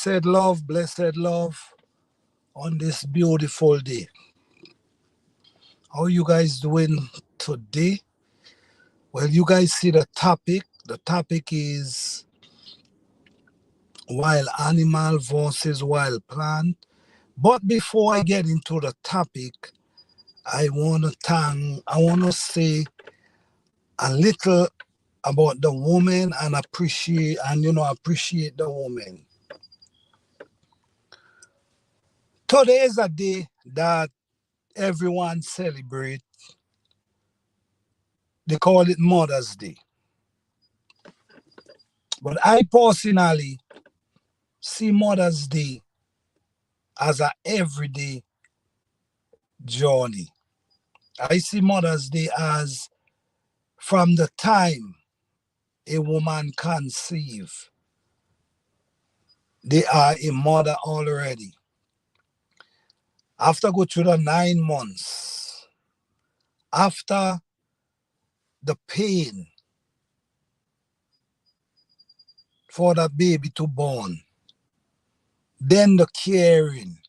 blessed love on this beautiful day. How you guys doing today? Well, you guys see the topic. The topic is wild animal versus wild plant. But before I get into the topic, I want to say a little about the woman and appreciate the woman. Today is a day that everyone celebrate. They call it Mother's Day. But I personally see Mother's Day as a everyday journey. I see Mother's Day as from the time a woman conceive, they are a mother already. After go through the 9 months, after the pain for the baby to born, then the caring.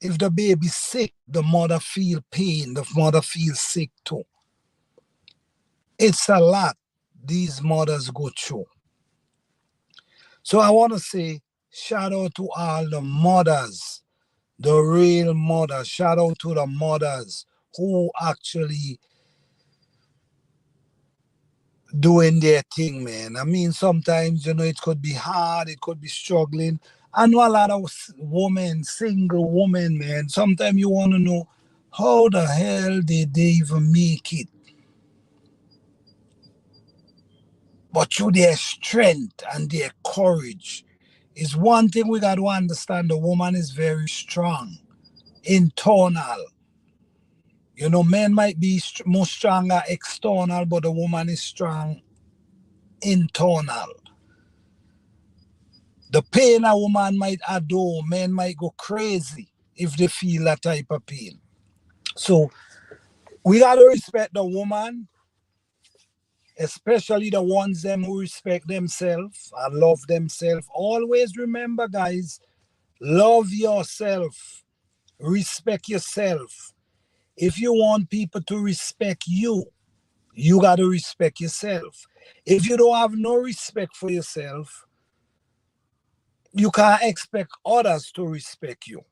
If the baby sick, the mother feel pain, the mother feel sick too. It's a lot these mothers go through. So I want to say shout out to all the mothers, the real mothers. Shout out to the mothers who actually doing their thing, man. I mean, sometimes, it could be hard, it could be struggling. I know a lot of women, single women, man. Sometimes you want to know how the hell did they even make it? But through their strength and their courage, is one thing we got to understand. The woman is very strong, internal. Men might be more stronger external, but the woman is strong internal. The pain a woman might adore, men might go crazy if they feel that type of pain. So we got to respect the woman, especially the ones them who respect themselves and love themselves. Always remember, guys, love yourself, respect yourself. If you want people to respect you, you got to respect yourself. If you don't have no respect for yourself, you can't expect others to respect you.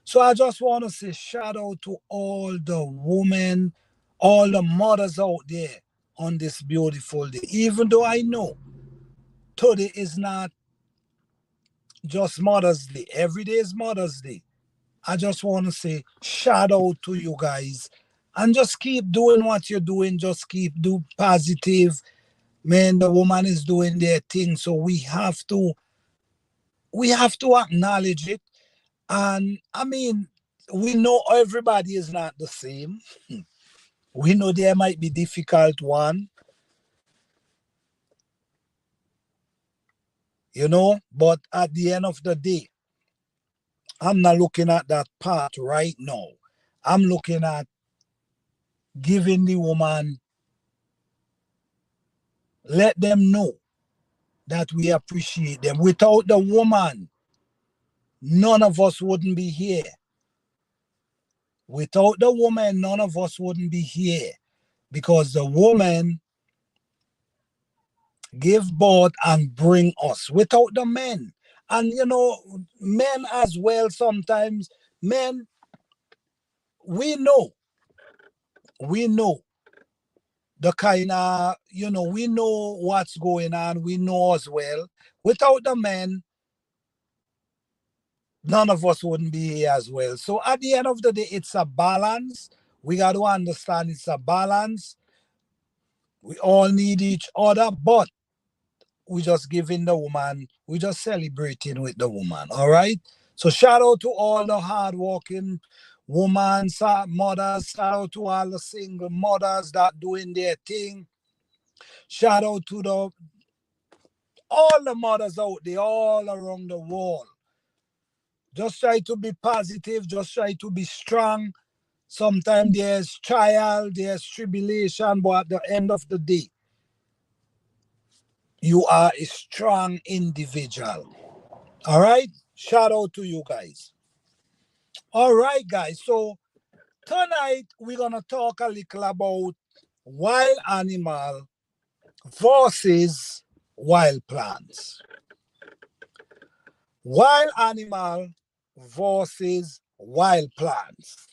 So I just want to say shout out to all the women, all the mothers out there on this beautiful day. Even though I know today is not just Mother's Day, every day is Mother's Day. I just want to say shout out to you guys and just keep doing what you're doing. Just keep do positive. Man, the woman is doing their thing. So we have to acknowledge it. And I mean, we know everybody is not the same. We know there might be difficult one, but at the end of the day, I'm not looking at that part right now. I'm looking at giving the woman, let them know that we appreciate them. Without the woman, none of us wouldn't be here. Without the woman, none of us wouldn't be here because the woman give birth and bring us without the men. And men as well, sometimes men, we know we know the kind of, we know what's going on, we know as well. Without the men, none of us wouldn't be here as well. So at the end of the day, it's a balance. We got to understand it's a balance. We all need each other, but we just giving the woman, we just celebrating with the woman. All right. So shout out to all the hardworking women, mothers. Shout out to all the single mothers that doing their thing. Shout out to all the mothers out there, all around the world. Just try to be positive. Just try to be strong. Sometimes there's trial, there's tribulation, but at the end of the day, you are a strong individual. All right? Shout out to you guys. All right, guys. So tonight we're gonna talk a little about wild animal versus wild plants. Wild animal versus wild plants.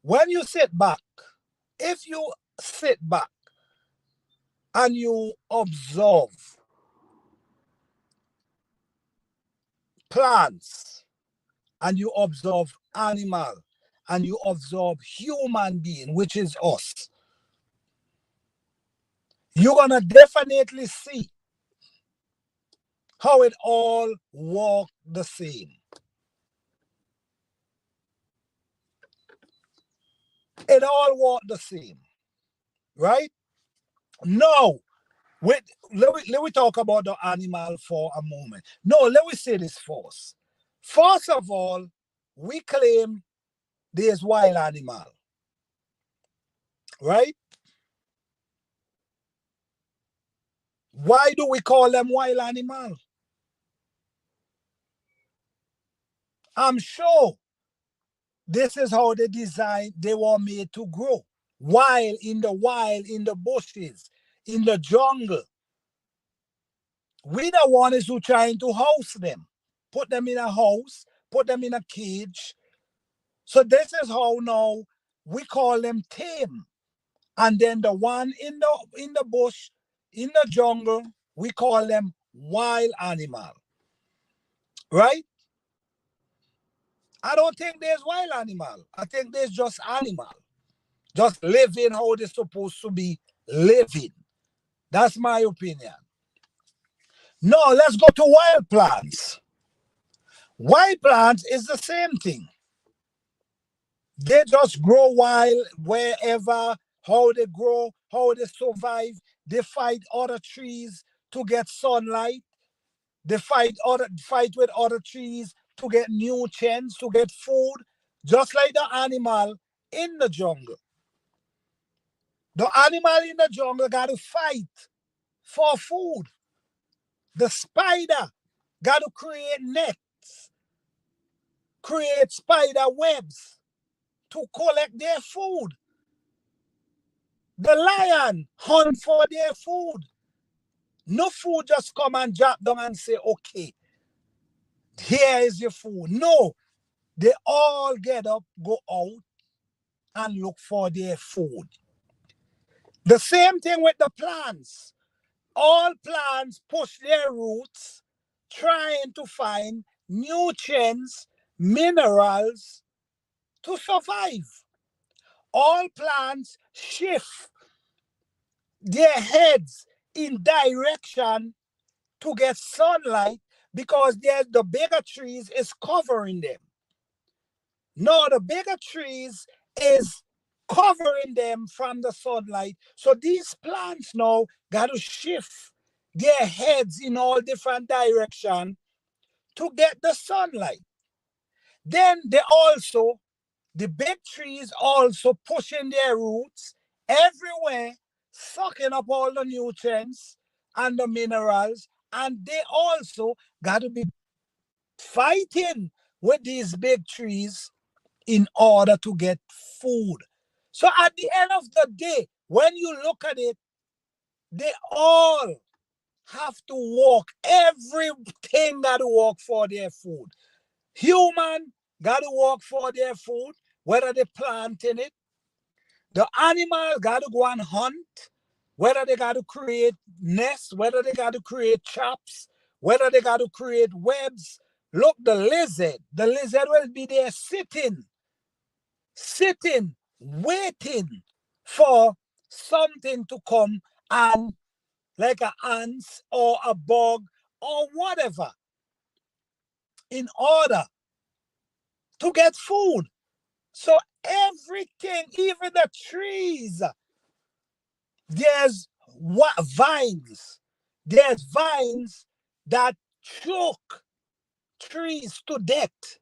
When you sit back, if you sit back and you observe plants and you observe animal and you observe human being, which is us, you're gonna definitely see how it all work the same. It all work the same, right? No, wait, let me talk about the animal for a moment. No, let me say this first. First of all, we claim there's wild animal, right? Why do we call them wild animal? I'm sure this is how they were made to grow. Wild, in the bushes, in the jungle. We the one is who trying to house them. Put them in a house, put them in a cage. So this is how now we call them tame. And then the one in the bush, in the jungle, we call them wild animal. Right? I don't think there's wild animal. I think there's just animal. Just living how they're supposed to be living. That's my opinion. No, let's go to wild plants. Wild plants is the same thing. They just grow wild wherever, how they grow, how they survive. They fight other trees to get sunlight. They fight with other trees to get nutrients, to get food, just like the animal in the jungle. The animal in the jungle got to fight for food. The spider got to create nets, create spider webs to collect their food. The lion hunt for their food. No food just come and drop down and say, okay, here is your food. No, they all get up, go out, and look for their food. The same thing with the plants. All plants push their roots trying to find nutrients, minerals to survive. All plants shift their heads in direction to get sunlight because the bigger trees is covering them. No, the bigger trees is covering them from the sunlight. So these plants now got to shift their heads in all different direction to get the sunlight. Then the big trees also pushing their roots everywhere, sucking up all the nutrients and the minerals, and they also got to be fighting with these big trees in order to get food. So at the end of the day, when you look at it, they all have to work. Everything got to work for their food. Human got to work for their food, whether they planting it. The animal got to go and hunt, whether they got to create nests, whether they got to create traps, whether they got to create webs. Look, the lizard will be there sitting, waiting for something to come and like an ant or a bug or whatever in order to get food. So everything, even the trees, there's what vines. There's vines that choke trees to death.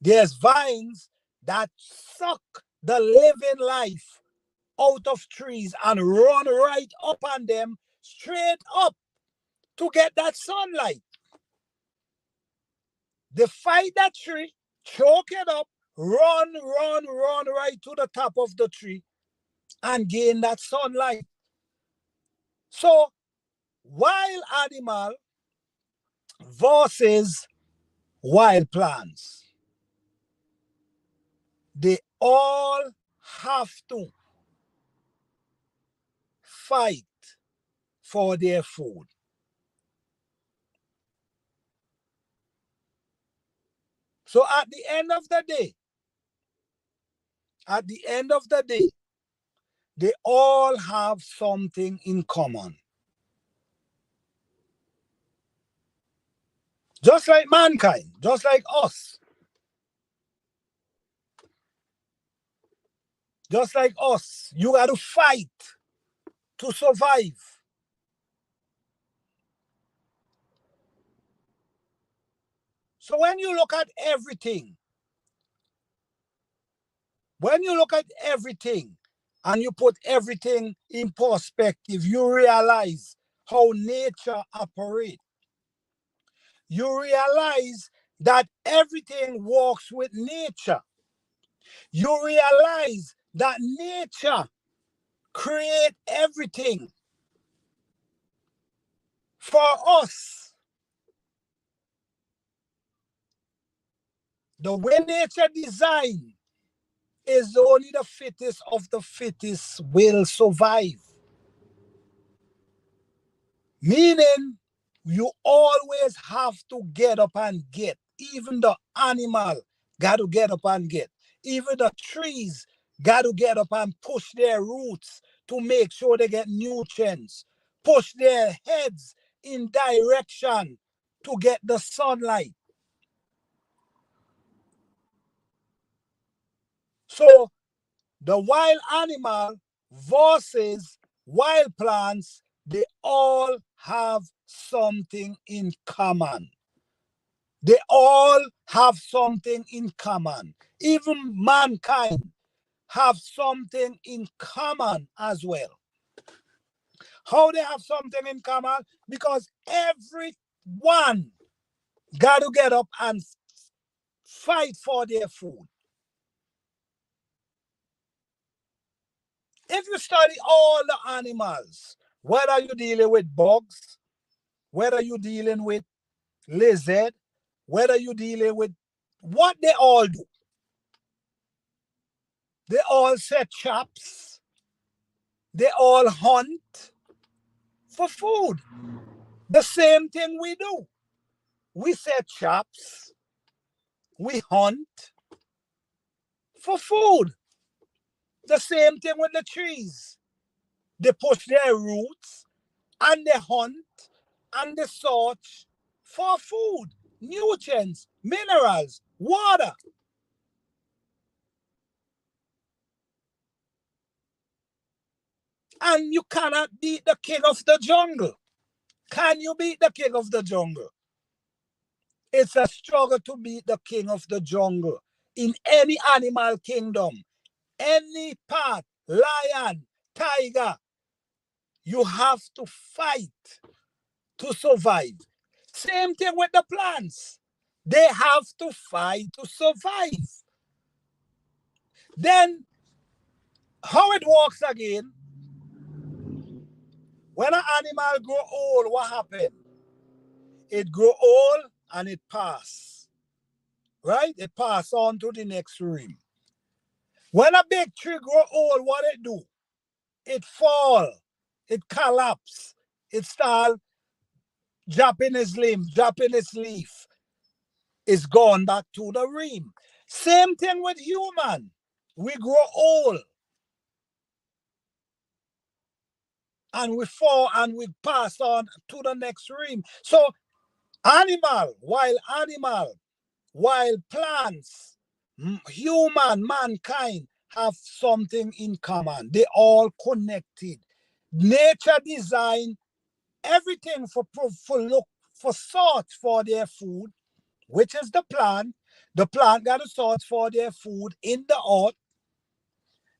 There's vines that suck the living life out of trees and run right up on them straight up to get that sunlight. They fight that tree, choke it up, run right to the top of the tree and gain that sunlight. So wild animal versus wild plants, they all have to fight for their food. So at the end of the day, they all have something in common. Just like mankind, just like us. Just like us, you got to fight to survive. So when you look at everything, and you put everything in perspective, you realize how nature operates. You realize that everything works with nature. You realize that nature creates everything for us. The way nature designed is only the fittest of the fittest will survive. Meaning, you always have to get up and get. Even the animal got to get up and get. Even the trees got to get up and push their roots to make sure they get nutrients. Push their heads in direction to get the sunlight. So the wild animal versus wild plants, they all have something in common. They all have something in common. Even mankind have something in common as well. How they have something in common? Because everyone got to get up and fight for their food. If you study all the animals, whether you're dealing with bugs, whether you're dealing with lizard, whether you're dealing with what they all do, they all set traps, they all hunt for food. The same thing we do. We set traps, we hunt for food. The same thing with the trees. They push their roots and they hunt and they search for food, nutrients, minerals, water. And you cannot beat the king of the jungle. Can you beat the king of the jungle? It's a struggle to beat the king of the jungle in any animal kingdom, any part, lion, tiger. You have to fight to survive. Same thing with the plants. They have to fight to survive. Then, how it works again, when an animal grow old, what happens? It grow old and it pass. Right? It pass on to the next rim. When a big tree grow old, what it do? It fall. It collapse. It start dropping its limb, dropping its leaf. It's gone back to the rim. Same thing with human. We grow old and we fall and we pass on to the next rim. So animal, wild plants, human, mankind have something in common. They all connected. Nature designed everything for look for search for their food, which is the plant. The plant got to search for their food in the earth.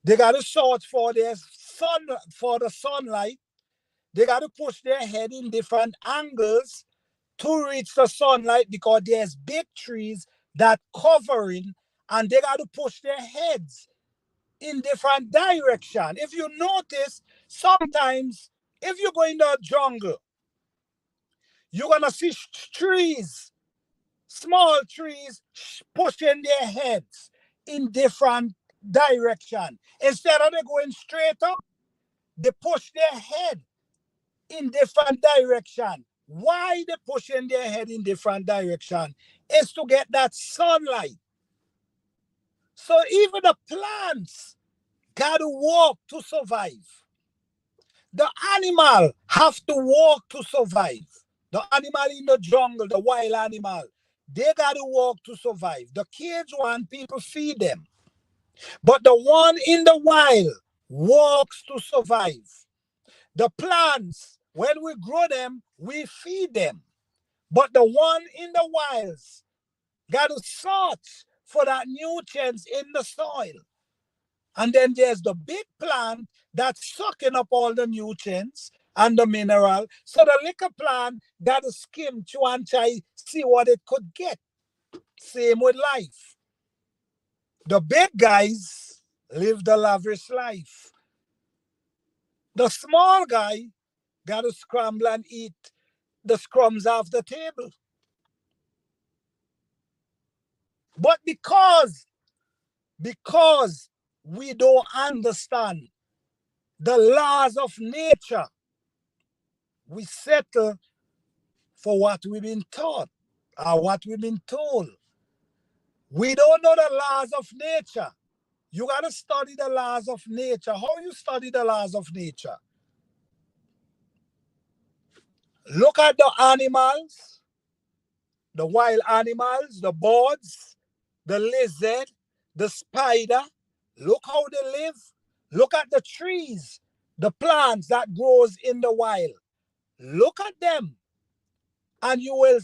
They got to search for their sun, for the sunlight. They got to push their head in different angles to reach the sunlight because there's big trees that covering, and they got to push their heads in different direction. If you notice, sometimes if you go in the jungle, you're gonna see trees, small trees pushing their heads in different direction. Instead of they going straight up, they push their head in different direction. Why they pushing their head in different direction? Is to get that sunlight. So even the plants got to walk to survive. The animal have to walk to survive. The animal in the jungle, the wild animal, they got to walk to survive. The cage one, people feed them. But the one in the wild walks to survive. The plants, when we grow them, we feed them. But the one in the wilds got to search for that nutrients in the soil. And then there's the big plant that's sucking up all the nutrients and the mineral. So the little plant got to skim through and try see what it could get. Same with life. The big guys live the lavish life. The small guy got to scramble and eat the crumbs off the table. But because we don't understand the laws of nature, we settle for what we've been taught or what we've been told. We don't know the laws of nature. You got to study the laws of nature. How you study the laws of nature? Look at the animals, the wild animals, the birds, the lizard, the spider. Look how they live. Look at the trees, the plants that grows in the wild. Look at them, and you will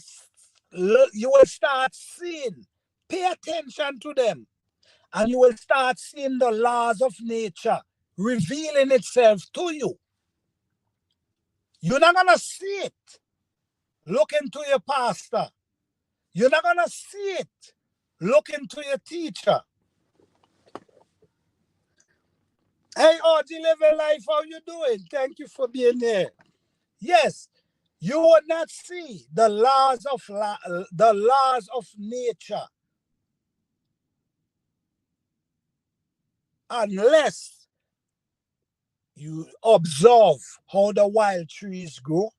start seeing. Pay attention to them, and you will start seeing the laws of nature revealing itself to you. You're not gonna see it. Look into your pastor. You're not gonna see it. Look into your teacher. Hey, OG Living Life, how you doing? Thank you for being here. Yes, you would not see the laws of nature unless you observe how the wild trees grow.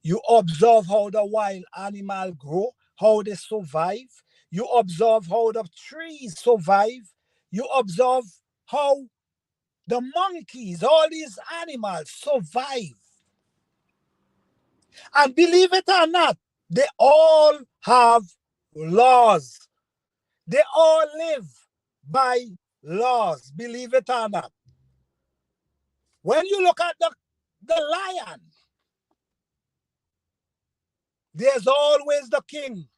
You observe how the wild animal grow, how they survive. You observe how the trees survive. You observe how the monkeys, all these animals survive. And believe it or not, they all have laws. They all live by laws, believe it or not. When you look at the lion, there's always the king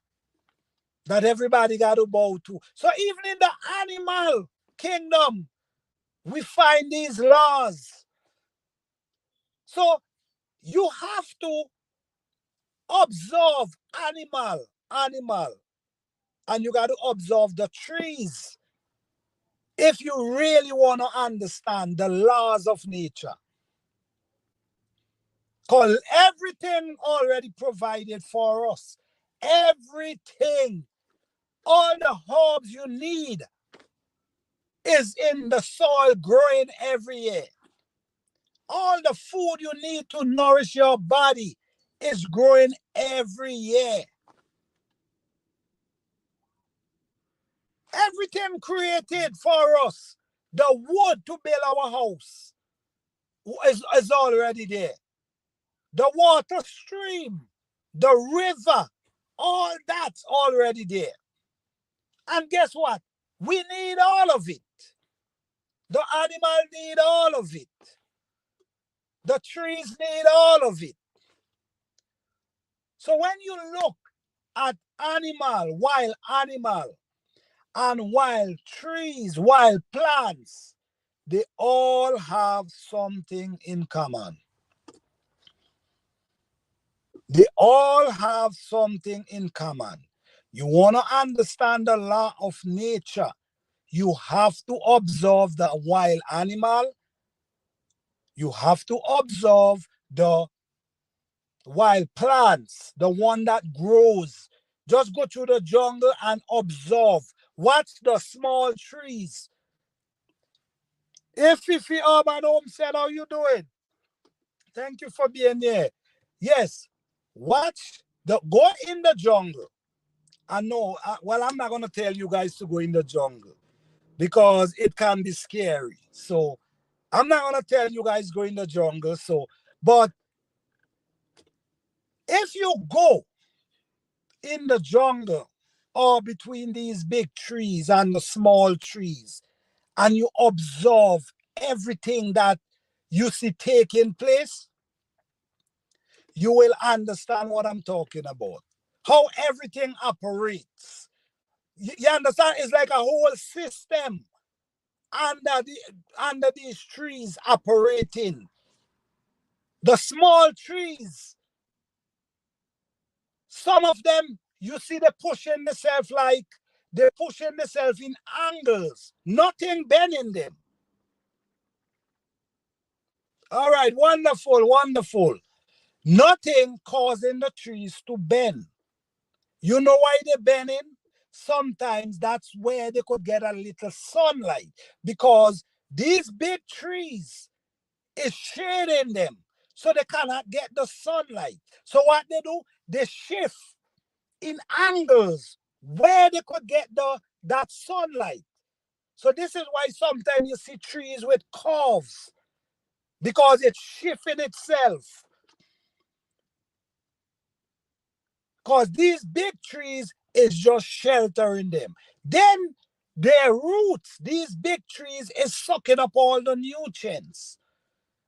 that everybody got to bow to. So even in the animal kingdom, we find these laws. So you have to observe animal, and you got to observe the trees if you really want to understand the laws of nature. Because everything already provided for us. Everything, all the herbs you need is in the soil growing every year. All the food you need to nourish your body is growing every year. Everything created for us, the wood to build our house is already there. The water stream, the river, all that's already there. And guess what? We need all of it. The animal need all of it. The trees need all of it. So when you look at wild animal, and wild trees, wild plants, they all have something in common. They all have something in common. You want to understand the law of nature, you have to observe the wild animal, you have to observe the wild plants, the one that grows. Just go through the jungle and observe. Watch the small trees. If Urban Home said, how you doing? Thank you for being here. Yes, watch go in the jungle. I know, well, I'm not going to tell you guys to go in the jungle because it can be scary. So I'm not going to tell you guys go in the jungle. So, but if you go in the jungle or between these big trees and the small trees and you observe everything that you see taking place, you will understand what I'm talking about. How everything operates. You understand? It's like a whole system under these trees operating. The small trees, some of them, you see they pushing themselves like they're pushing themselves in angles, nothing bending them. All right, wonderful, wonderful. Nothing causing the trees to bend. You know why they're bending? Sometimes that's where they could get a little sunlight because these big trees is shading them so they cannot get the sunlight. So what they do, they shift in angles where they could get that sunlight. So this is why sometimes you see trees with curves because it's shifting itself. Because these big trees is just sheltering them. Then their roots, these big trees, is sucking up all the nutrients,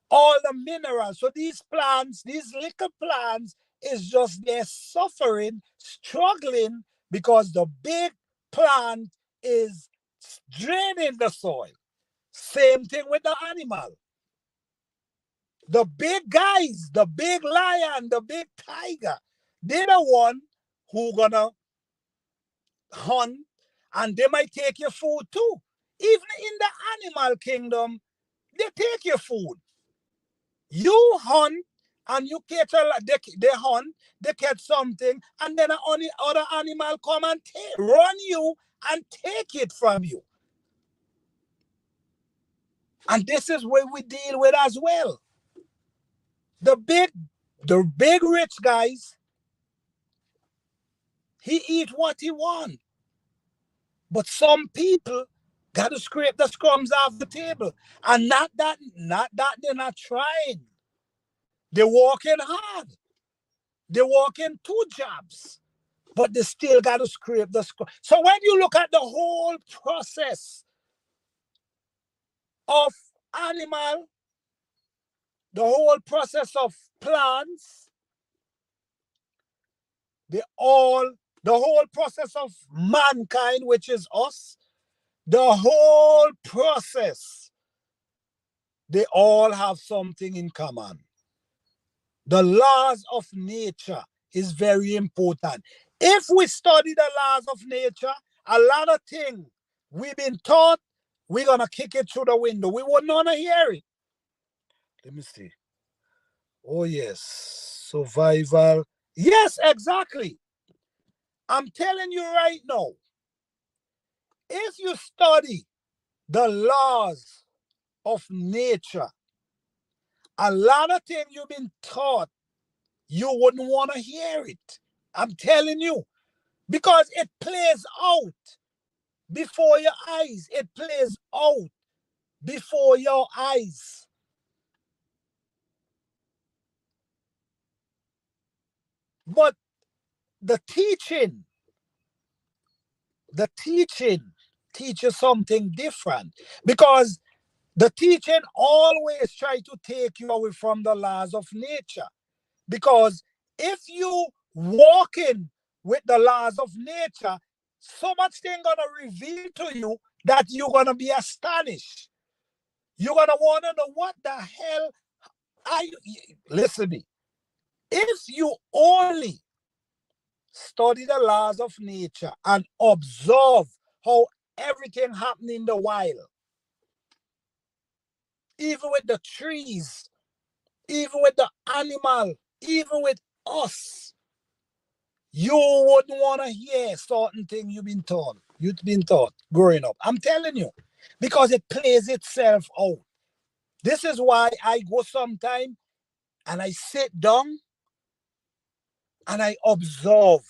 all the minerals. So these plants, these little plants, is just they're suffering, struggling because the big plant is draining the soil. Same thing with the animal. The big guys, the big lion, the big tiger, they're the one who gonna hunt and they might take your food too. Even in the animal kingdom, they take your food. You hunt and you catch they hunt, they catch something, and then other animal come and run you and take it from you. And this is what we deal with as well. The big rich guys, he eat what he want. But some people got to scrape the crumbs off the table. And not that they're not trying. They're working hard. They're working 2 jobs. But they still got to scrape the crumbs. So when you look at the whole process of animal, the whole process of plants, the whole process of mankind, which is us, the whole process, they all have something in common. The laws of nature is very important. If we study the laws of nature, a lot of things we've been taught, we're going to kick it through the window. We wouldn't want to hear it. Let me see. Oh, yes. Survival. Yes, exactly. I'm telling you right now, if you study the laws of nature, a lot of things you've been taught, you wouldn't want to hear it. I'm telling you, because it plays out before your eyes. It plays out before your eyes. But the teaching teaches something different because the teaching always try to take you away from the laws of nature. Because if you walk in with the laws of nature, so much thing gonna reveal to you that you're gonna be astonished. You're gonna wanna know what the hell are you. Listen to me. If you only study the laws of nature and observe how everything happened in the wild, even with the trees, even with the animal, even with us, you wouldn't want to hear certain things you've been taught growing up. I'm telling you, because it plays itself out. This is why I go sometime and I sit down and I observe.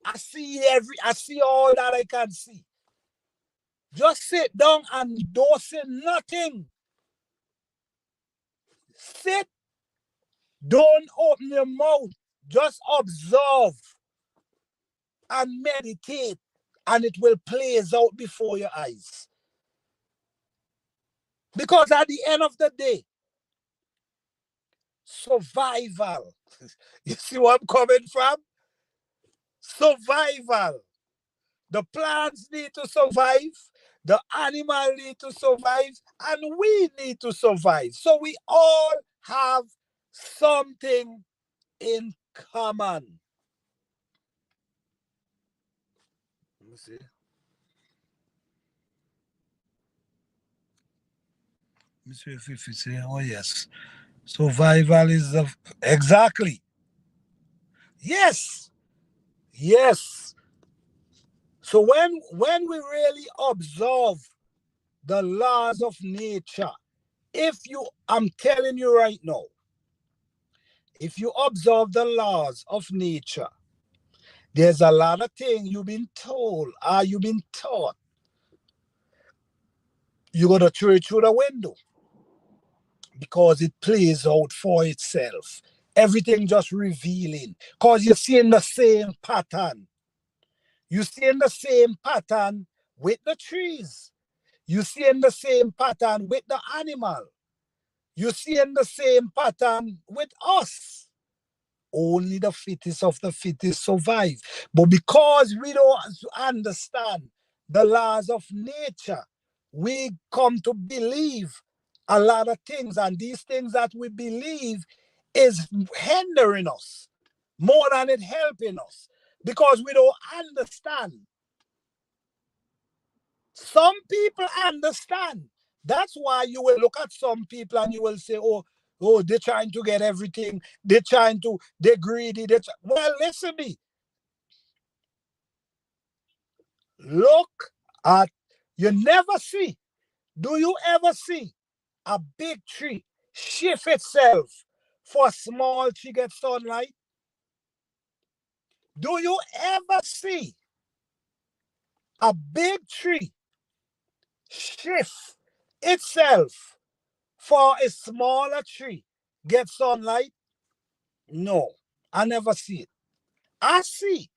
I see all that I can see. Just sit down and don't say nothing. Sit, don't open your mouth. Just observe and meditate, and it will plays out before your eyes. Because at the end of the day, survival. You see where I'm coming from? Survival. The plants need to survive, the animal need to survive, and we need to survive. So we all have something in common. Let me see. Let me see if you say, oh yes. Survival is the exactly. Yes. Yes. So when we really observe the laws of nature, I'm telling you right now, if you observe the laws of nature, there's a lot of things you've been told or you've been taught. You're going to throw it through the window because it plays out for itself. Everything just revealing because you're seeing the same pattern. You're seeing the same pattern with the trees. You're seeing the same pattern with the animal. You're seeing the same pattern with us. Only the fittest of the fittest survive. But because we don't understand the laws of nature, we come to believe a lot of things, and these things that we believe is hindering us more than it helping us because we don't understand. Some people understand. That's why you will look at some people and you will say, oh, they're trying to get everything. They're greedy. Well, listen to me. Look at, you never see, do you ever see a big tree shift itself for a small tree get sunlight? Do you ever see a big tree shift itself for a smaller tree get sunlight? No, I never see it. I see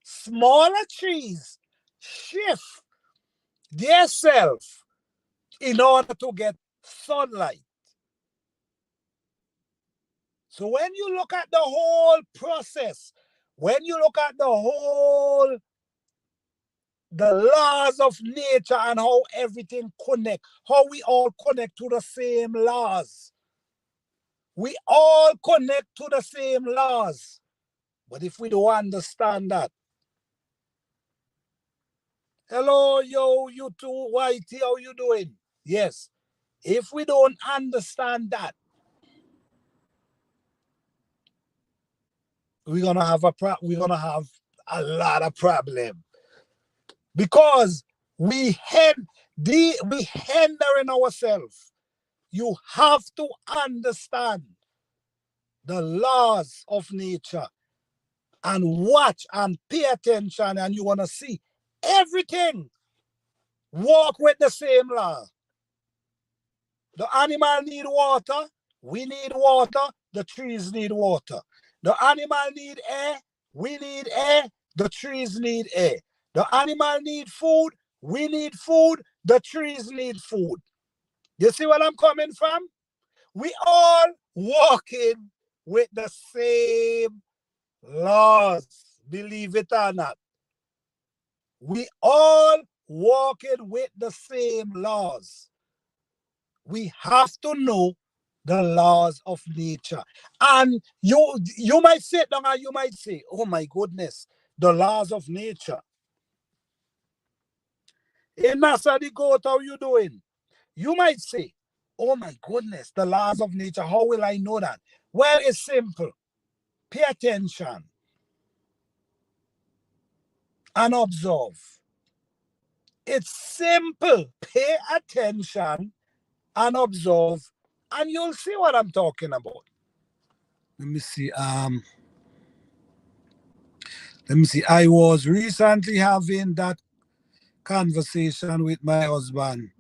smaller trees shift themselves in order to get sunlight. So when you look at the whole process, when you look at the laws of nature and how everything connect, how we all connect to the same laws. We all connect to the same laws. But if we don't understand that, hello, yo, you two, Whitey, how you doing? Yes. If we don't understand that, we're gonna have a lot of problem because we hindering ourselves. You have to understand the laws of nature and watch and pay attention, and you're gonna see everything walk with the same law. The animal need water, we need water, the trees need water. The animal need air, we need air, the trees need air. The animal need food, we need food, the trees need food. You see where I'm coming from? We all walking with the same laws, believe it or not. We all walking with the same laws. We have to know the laws of nature. And you might sit down and you might say, oh my goodness, the laws of nature. Hey, Nasa the goat, how you doing? You might say, oh my goodness, the laws of nature, how will I know that? Well, it's simple. Pay attention and observe. It's simple. Pay attention and observe, and you'll see what I'm talking about. Let me see. Let me see. I was recently having that conversation with my husband.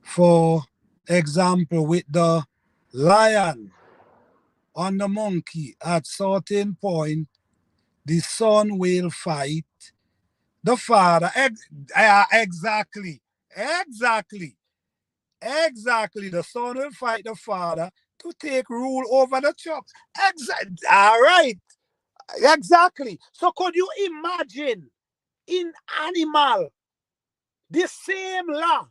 For example, with the lion on the monkey, at certain point, the son will fight the father. Exactly. Exactly. Exactly. The son will fight the father to take rule over the child. Exactly. All right. Exactly. So could you imagine in animal the same law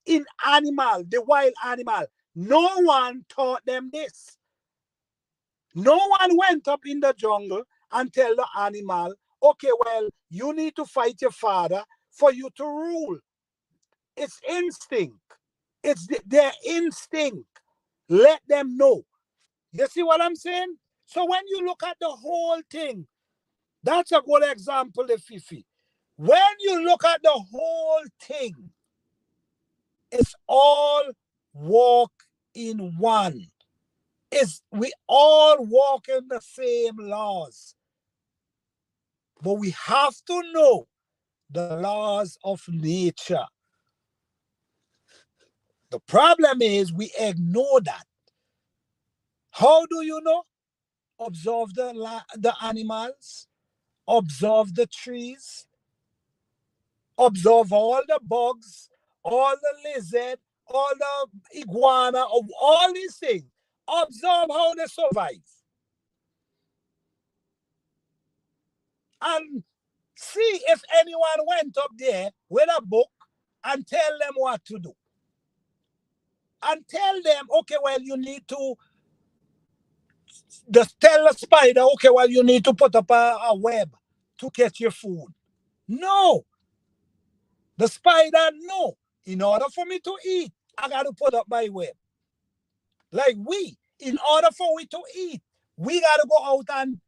in animal, the wild animal? No one taught them this. No one went up in the jungle and tell the animal, okay, well, you need to fight your father for you to rule. It's instinct. It's their instinct. Let them know. You see what I'm saying? So when you look at the whole thing, that's a good example, the Fifi. When you look at the whole thing, it's all walk in one. We all walk in the same laws. But we have to know the laws of nature. The problem is we ignore that. How do you know? Observe the animals, observe the trees, observe all the bugs, all the lizard, all the iguana, of all these things. Observe how they survive. And see if anyone went up there with a book and tell them what to do. And tell them, okay, well, you need to just tell the spider, okay, well, you need to put up a web to catch your food. No. The spider, no. In order for me to eat, I got to put up my web. Like in order for we to eat, we got to go out and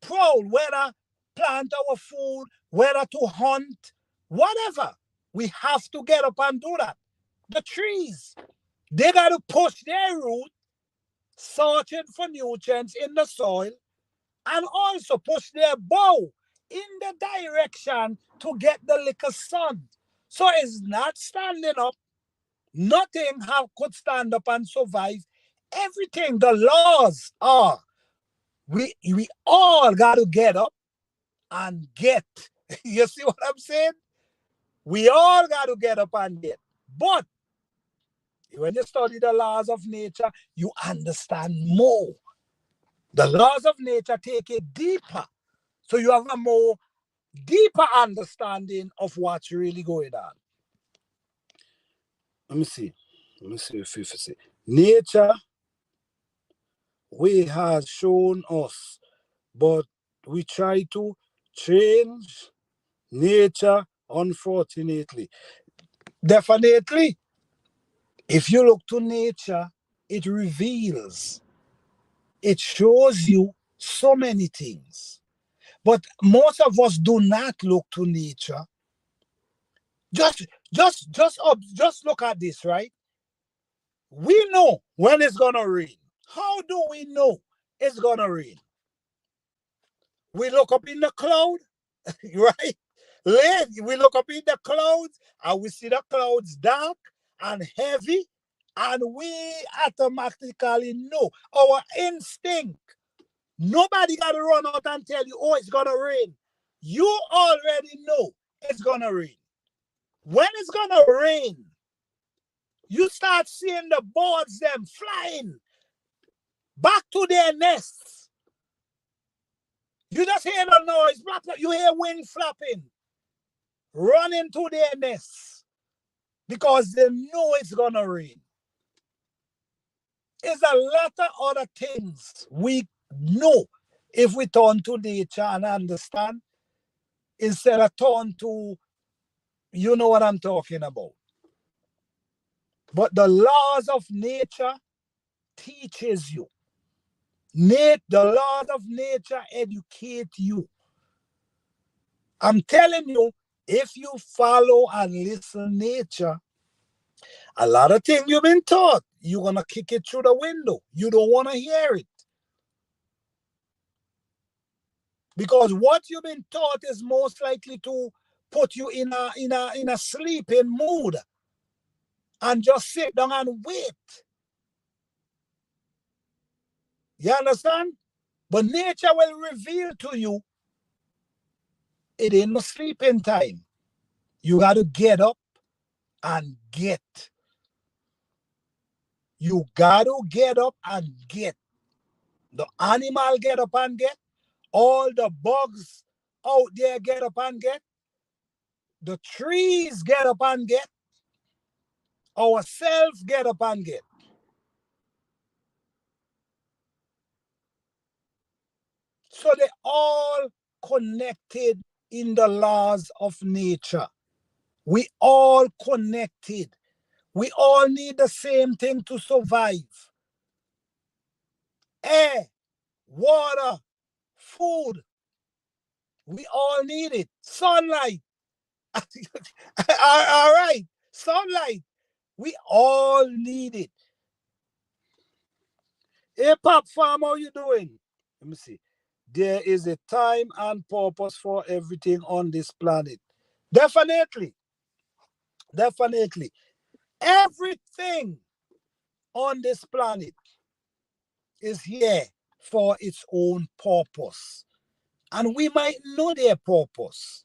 prowl, whether plant our food, whether to hunt, whatever. We have to get up and do that. The trees, they got to push their root, searching for nutrients in the soil, and also push their bow in the direction to get the little sun. So it's not standing up. Nothing could stand up and survive. Everything, the laws are, we all got to get up and get. You see what I'm saying? We all got to get up and get. But when you study the laws of nature, you understand more. The laws of nature take it deeper. So you have a more deeper understanding of what's really going on. Let me see. Let me see if you see. Nature, we has shown us, but we try to change nature, unfortunately. Definitely, if you look to nature, it reveals, it shows you so many things. But most of us do not look to nature. Just look at this, right? We know when it's gonna rain. How do we know it's gonna rain? We look up in the cloud, right? We look up in the clouds and we see the clouds dark and heavy, and we automatically know our instinct. Nobody got to run out and tell you, oh, it's gonna rain. You already know it's gonna rain. When it's gonna rain, you start seeing the birds them flying back to their nests. You just hear the noise, you hear wings flapping, running to their nests because they know it's gonna rain. It's a lot of other things we know if we turn to nature and understand instead of turn to, you know what I'm talking about. But the laws of nature teaches you. The laws of nature educate you. I'm telling you, if you follow and listen nature, a lot of things you've been taught, you're going to kick it through the window. You don't want to hear it. Because what you've been taught is most likely to put you in a sleeping mood and just sit down and wait. You understand? But nature will reveal to you it ain't no sleeping time. You got to get up and get. You got to get up and get. The animal get up and get. All the bugs out there get up and get. The trees get up and get. Ourselves get up and get. So they all connected in the laws of nature. We all connected. We all need the same thing to survive. Air, water, food. We all need it. Sunlight. All right. Sunlight. We all need it. Hey, Pop Farm, how you doing? Let me see. There is a time and purpose for everything on this planet. Definitely. Definitely. Everything on this planet is here for its own purpose. And we might know their purpose.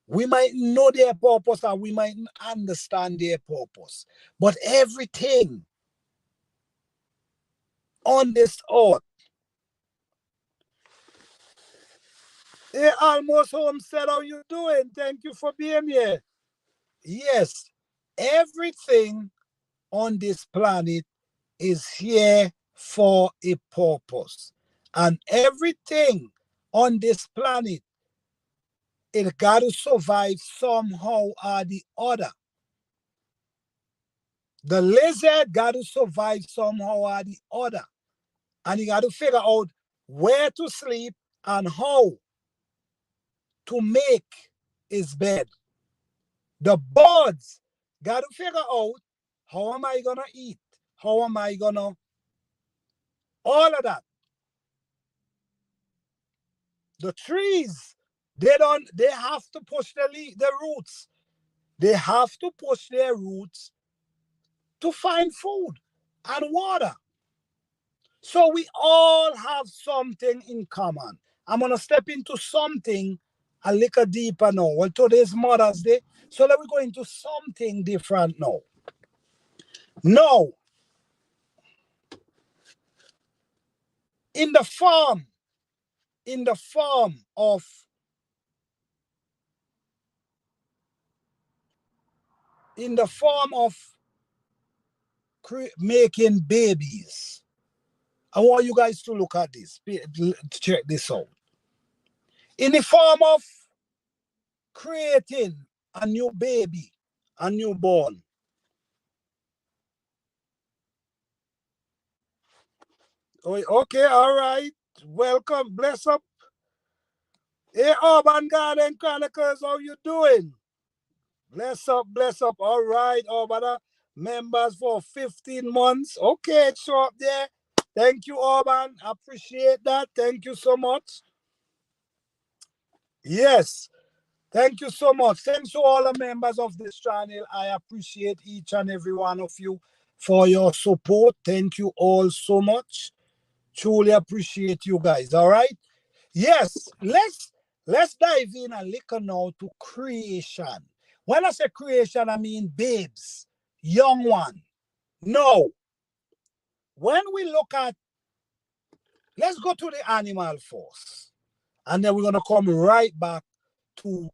We might know their purpose and we might understand their purpose. But everything on this earth, hey, Almost Home said, how you doing? Thank you for being here. Yes, everything on this planet is here for a purpose. And everything on this planet, it got to survive somehow or the other. The lizard got to survive somehow or the other. And he got to figure out where to sleep and how to make his bed. The birds got to figure out how am I going to eat? How am I going to... All of that. The trees, they have to push the roots. They have to push their roots to find food and water. So we all have something in common. I'm going to step into something a little deeper now. Well, today's Mother's Day, so let me go into something different now. Now, in the form of making babies, I want you guys to look at this, check this out. In the form of creating a new baby, a newborn. Okay, all right. Welcome, bless up. Hey, Urban Garden Chronicles, how you doing? Bless up, bless up. All right, Urban members for 15 months. Okay, show up there. Thank you, Urban. Appreciate that. Thank you so much. Yes, thank you so much. Thanks to all the members of this channel. I appreciate each and every one of you for your support. Thank you all so much. Truly appreciate you guys. All right. Yes, let's dive in a little now to creation. When I say creation, I mean babes, young one. No. When we look at, let's go to the animal first. And then we're going to come right back to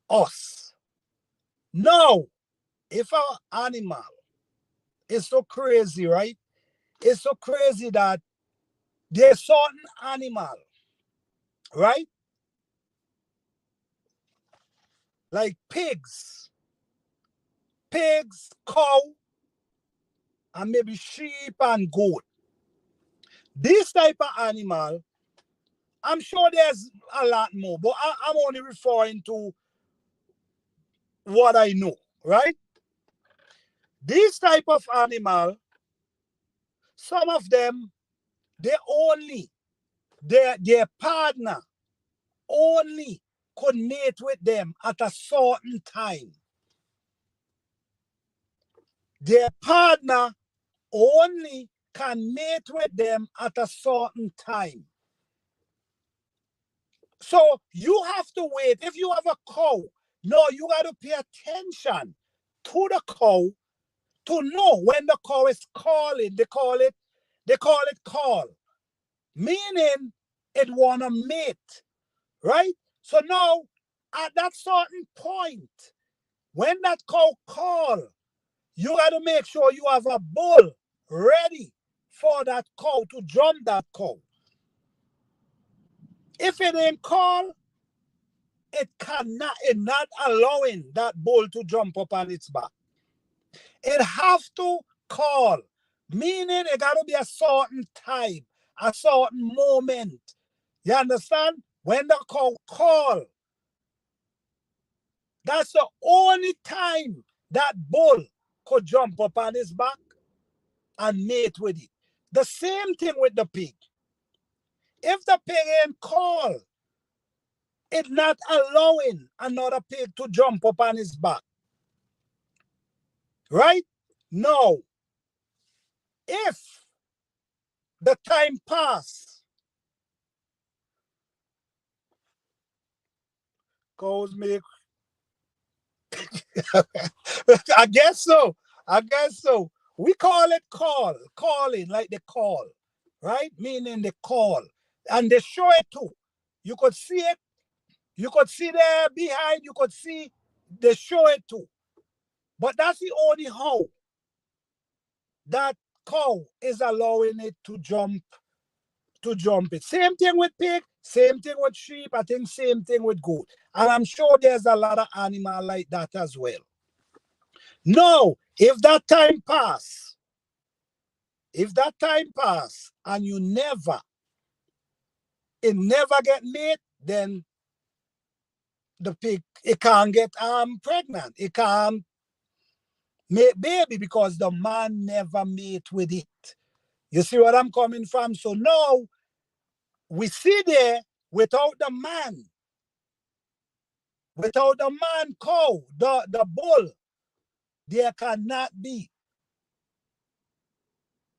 us. Now, if our animal It's so crazy, right? It's so crazy that there's certain animal, right? Like pigs, cow, and maybe sheep and goat. This type of animal, I'm sure there's a lot more, but I'm only referring to what I know, right? This type of animal, some of them, they only, their partner only could mate with them at a certain time. Their partner only can mate with them at a certain time. So you have to wait. If you have a cow, no, you got to pay attention to the cow to know when the cow is calling. They call it call, meaning it wanna mate, right? So now at that certain point, when that cow call, you got to make sure you have a bull ready for that cow to jump that cow. If it ain't call, it's not allowing that bull to jump up on its back. It have to call, meaning it got to be a certain time, a certain moment. You understand? When the cow call, that's the only time that bull could jump up on his back and mate with it. The same thing with the pig. If the pig ain't call, it's not allowing another pig to jump up on his back. Right? Now, if the time pass, cows make I guess so. I guess so. We call it calling, like they call, right? Meaning they call. And they show it too. You could see it. You could see there behind, you could see they show it too. But that's the only how that cow is allowing it to jump it. Same thing with pig, same thing with sheep, I think same thing with goat. And I'm sure there's a lot of animal like that as well. No, if that time pass and it never get mate, then the pig, it can't get pregnant. It can't make baby because the man never mate with it. You see what I'm coming from? So now we see there without the man cow, the bull, there cannot be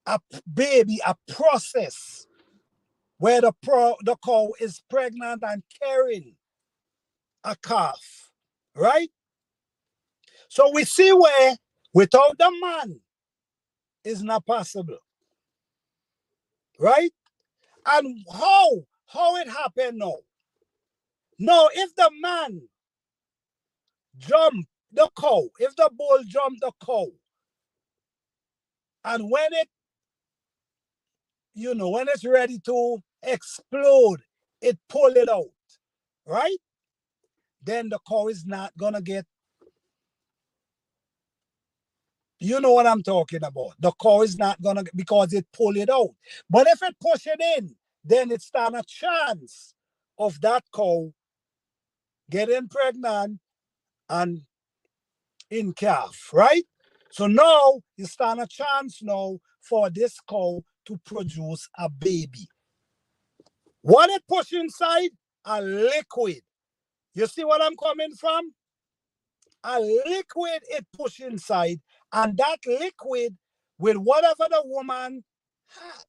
a baby, a process where the cow is pregnant and carrying a calf, right? So we see where without the man is not possible, right? And how it happened now? Now, if the man jump the cow, if the bull jump the cow, and when it's ready to explode, it pull it out, right? Then the cow is not gonna get, you know what I'm talking about. The cow is not gonna, because it pull it out. But if it push it in, then it stand a chance of that cow getting pregnant and in calf, right? So now you stand a chance now for this cow to produce a baby. What it push inside? A liquid. You see what I'm coming from? A liquid it push inside, and that liquid with whatever the woman had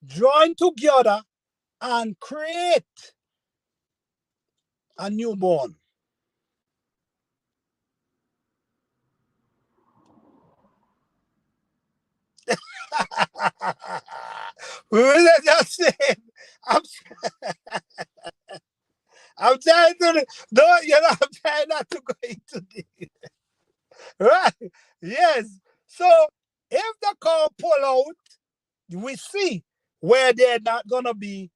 join together and create a newborn. We were just saying, I'm, I'm trying to, no, I'm trying not to go into this. Right? Yes. So if the cow pull out, we see where they're not gonna be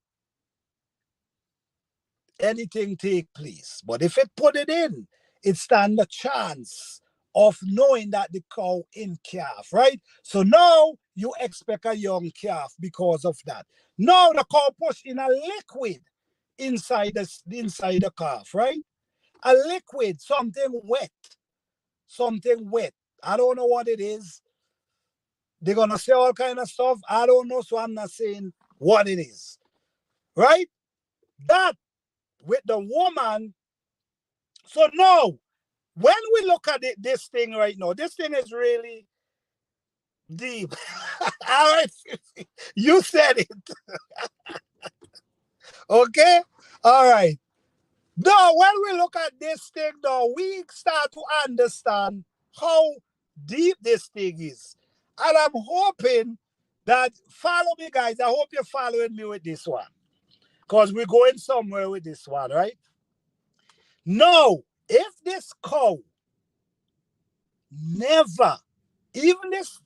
anything take place. But if it put it in, it stand a chance of knowing that the cow in calf, right? So now you expect a young calf because of that. Now the cow push in a liquid inside the calf, right? A liquid, something wet, something wet. I don't know what it is. They're gonna say all kind of stuff. I don't know, so I'm not saying what it is, right? That with the woman. So now, when we look at this thing right now, this thing is really deep. All right, you said it. Okay, all right. Now, when we look at this thing, now we start to understand how deep this thing is, and I'm hoping that follow me, guys. I hope you're following me with this one, because we're going somewhere with this one, right? Now, if this cow never, even this,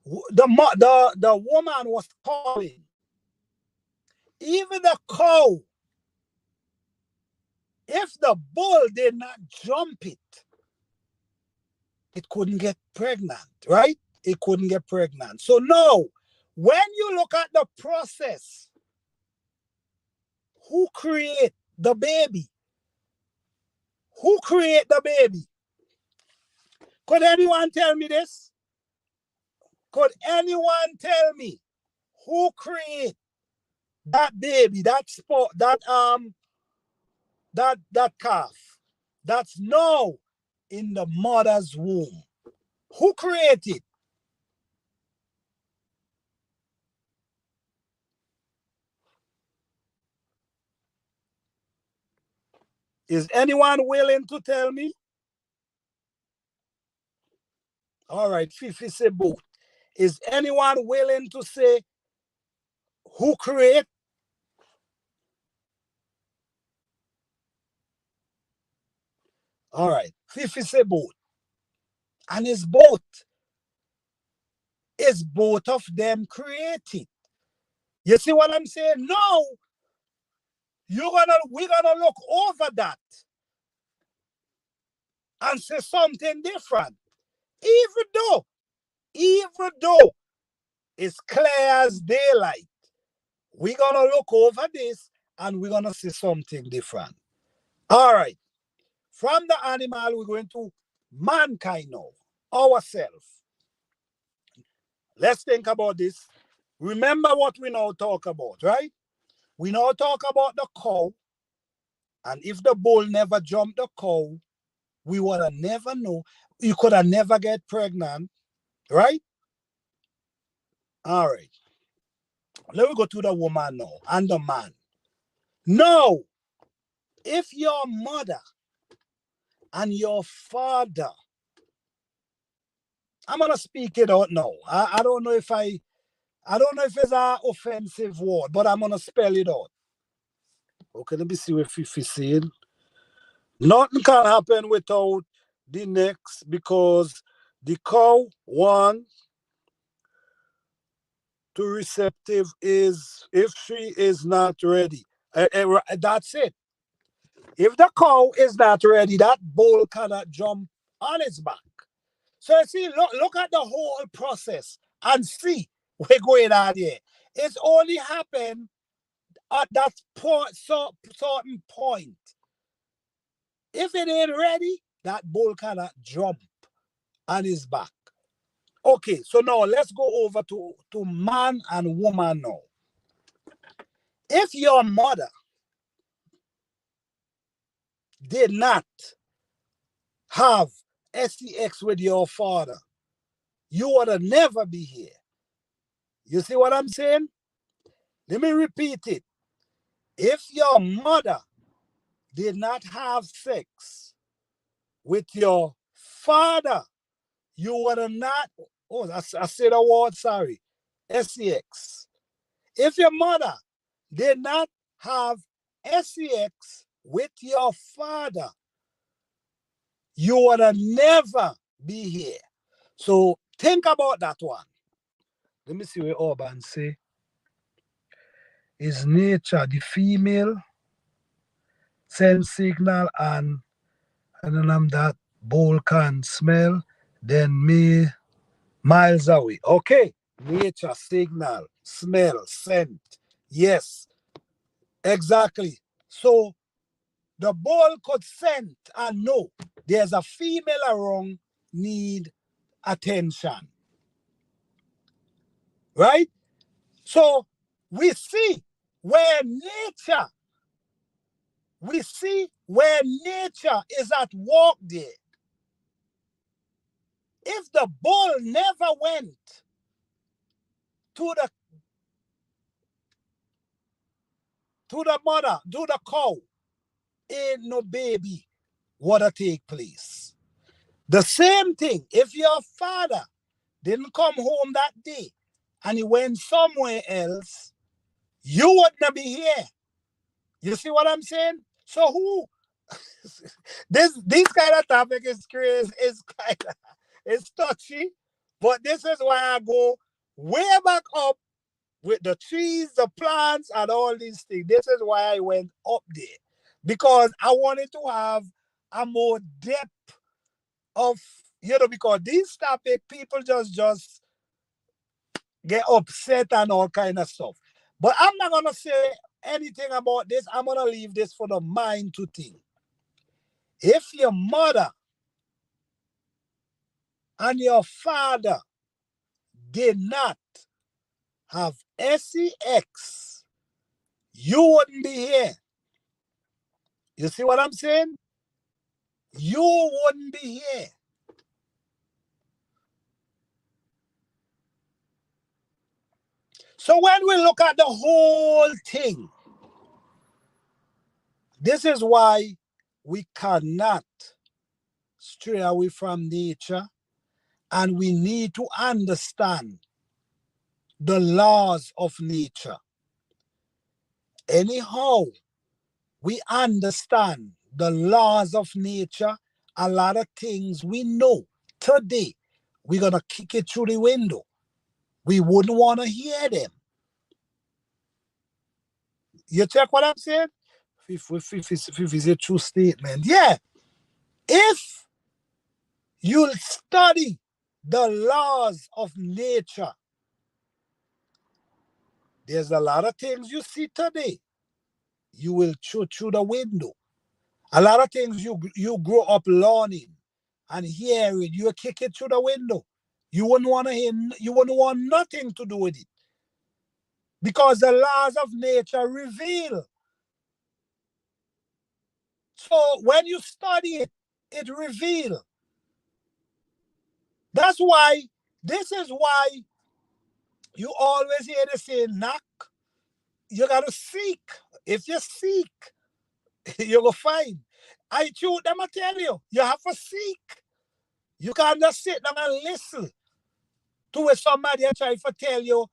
the woman was calling, even the cow, if the bull did not jump it, it couldn't get pregnant, right? It couldn't get pregnant. So now, when you look at the process, who create the baby? Who create the baby? Could anyone tell me this? Could anyone tell me who create that baby, that spot, that calf that's now in the mother's womb? Who created? Is anyone willing to tell me? All right, Fifi say both. Is anyone willing to say who create? All right, Fifi say both. And it's both. It's both of them created. You see what I'm saying? No, we're gonna look over that and say something different. Even though it's clear as daylight, we're gonna look over this and we're gonna see something different. All right. From the animal, we're going to mankind now, ourselves. Let's think about this. Remember what we now talk about, right? We now talk about the cow, and if the bull never jumped the cow, we would have never know. You could have never get pregnant, right? All right. Let me go to the woman now and the man. No, if your mother and your father, I'm gonna speak it out now. I don't know if it's an offensive word, but I'm gonna spell it out. Okay, let me see what Fifi saying. Nothing can happen without the next because the cow one to receptive is if she is not ready. That's it. If the cow is not ready, that bull cannot jump on its back. So you see, look at the whole process and see what's going on here. It's only happened at that certain point. If it ain't ready, that bull cannot jump on his back. Okay, so now let's go over to man and woman now. If your mother did not have sex with your father, you would have never be here. You see what I'm saying? Let me repeat it. If your mother did not have sex with your father, you would have not, oh, I said a word, sorry, sex. If your mother did not have sex with your father, you would have never be here. So Think about that one. Let me see what Orban say. Is nature the female send signal and then I'm that bull can smell, then me miles away. Okay. Nature, signal, smell, scent. Yes, exactly. So the bull could scent and know there's a female around need attention. Right? So we see where nature, we see where nature is at work there. If the bull never went to the mother, to the cow, ain't no baby what'll take place. The same thing, if your father didn't come home that day and he went somewhere else, you wouldn't be here. You see what I'm saying? So who this kind of topic is crazy, it's kind of it's touchy, but this is why I go way back up with the trees, the plants, and all these things. This is why I went up there. Because I wanted to have a more depth of, because these topic people just get upset and all kind of stuff. But I'm not gonna say anything about this. I'm gonna leave this for the mind to think. If your mother and your father did not have sex, you wouldn't be here. You see what I'm saying? You wouldn't be here. So when we look at the whole thing, this is why we cannot stray away from nature, and we need to understand the laws of nature. Anyhow, we understand the laws of nature, a lot of things we know today, we're going to kick it through the window. We wouldn't want to hear them. You check what I'm saying? If it's a true statement. Yeah. If you study the laws of nature, there's a lot of things you see today you will shoot through the window. A lot of things you grow up learning and hearing, you kick it through the window. You wouldn't want to hear, you wouldn't want nothing to do with it. Because the laws of nature reveal. So when you study it, it reveals. That's why, this is why you always hear the saying, knock, you gotta seek. If you seek, you will find. I choose them, I tell you, you have to seek. You can't just sit down and listen to what somebody try to tell you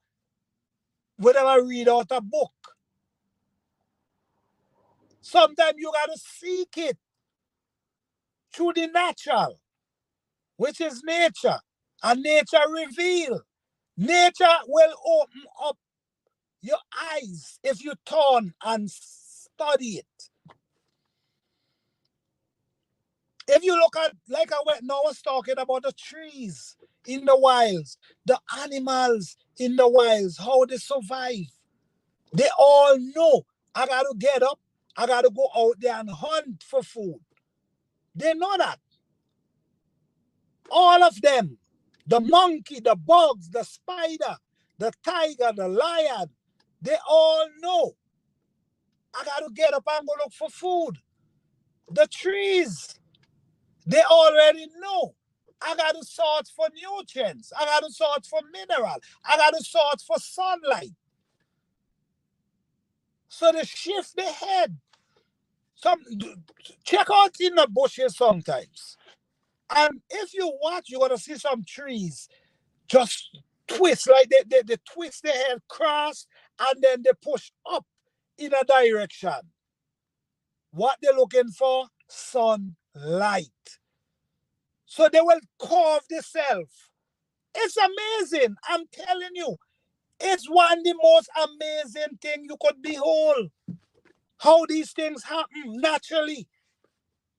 whenever read out a book. Sometimes you gotta seek it through the natural, which is nature. And nature reveal. Nature will open up your eyes if you turn and study it. If you look at, like I was talking about the trees in the wilds, the animals in the wilds, how they survive. They all know I got to get up, I got to go out there and hunt for food. They know that. All of them, the monkey, the bugs, the spider, the tiger, the lion, they all know I got to get up and go look for food. The trees, they already know I got to sort for nutrients. I got to sort for mineral. I got to sort for sunlight. So they shift their head. Check out in the bushes sometimes. And if you watch, you're going to see some trees just twist, like they twist their head cross and then they push up in a direction. What they're looking for? Sunlight. So they will carve themselves It's amazing. I'm telling you. It's one of the most amazing thing you could behold. How these things happen naturally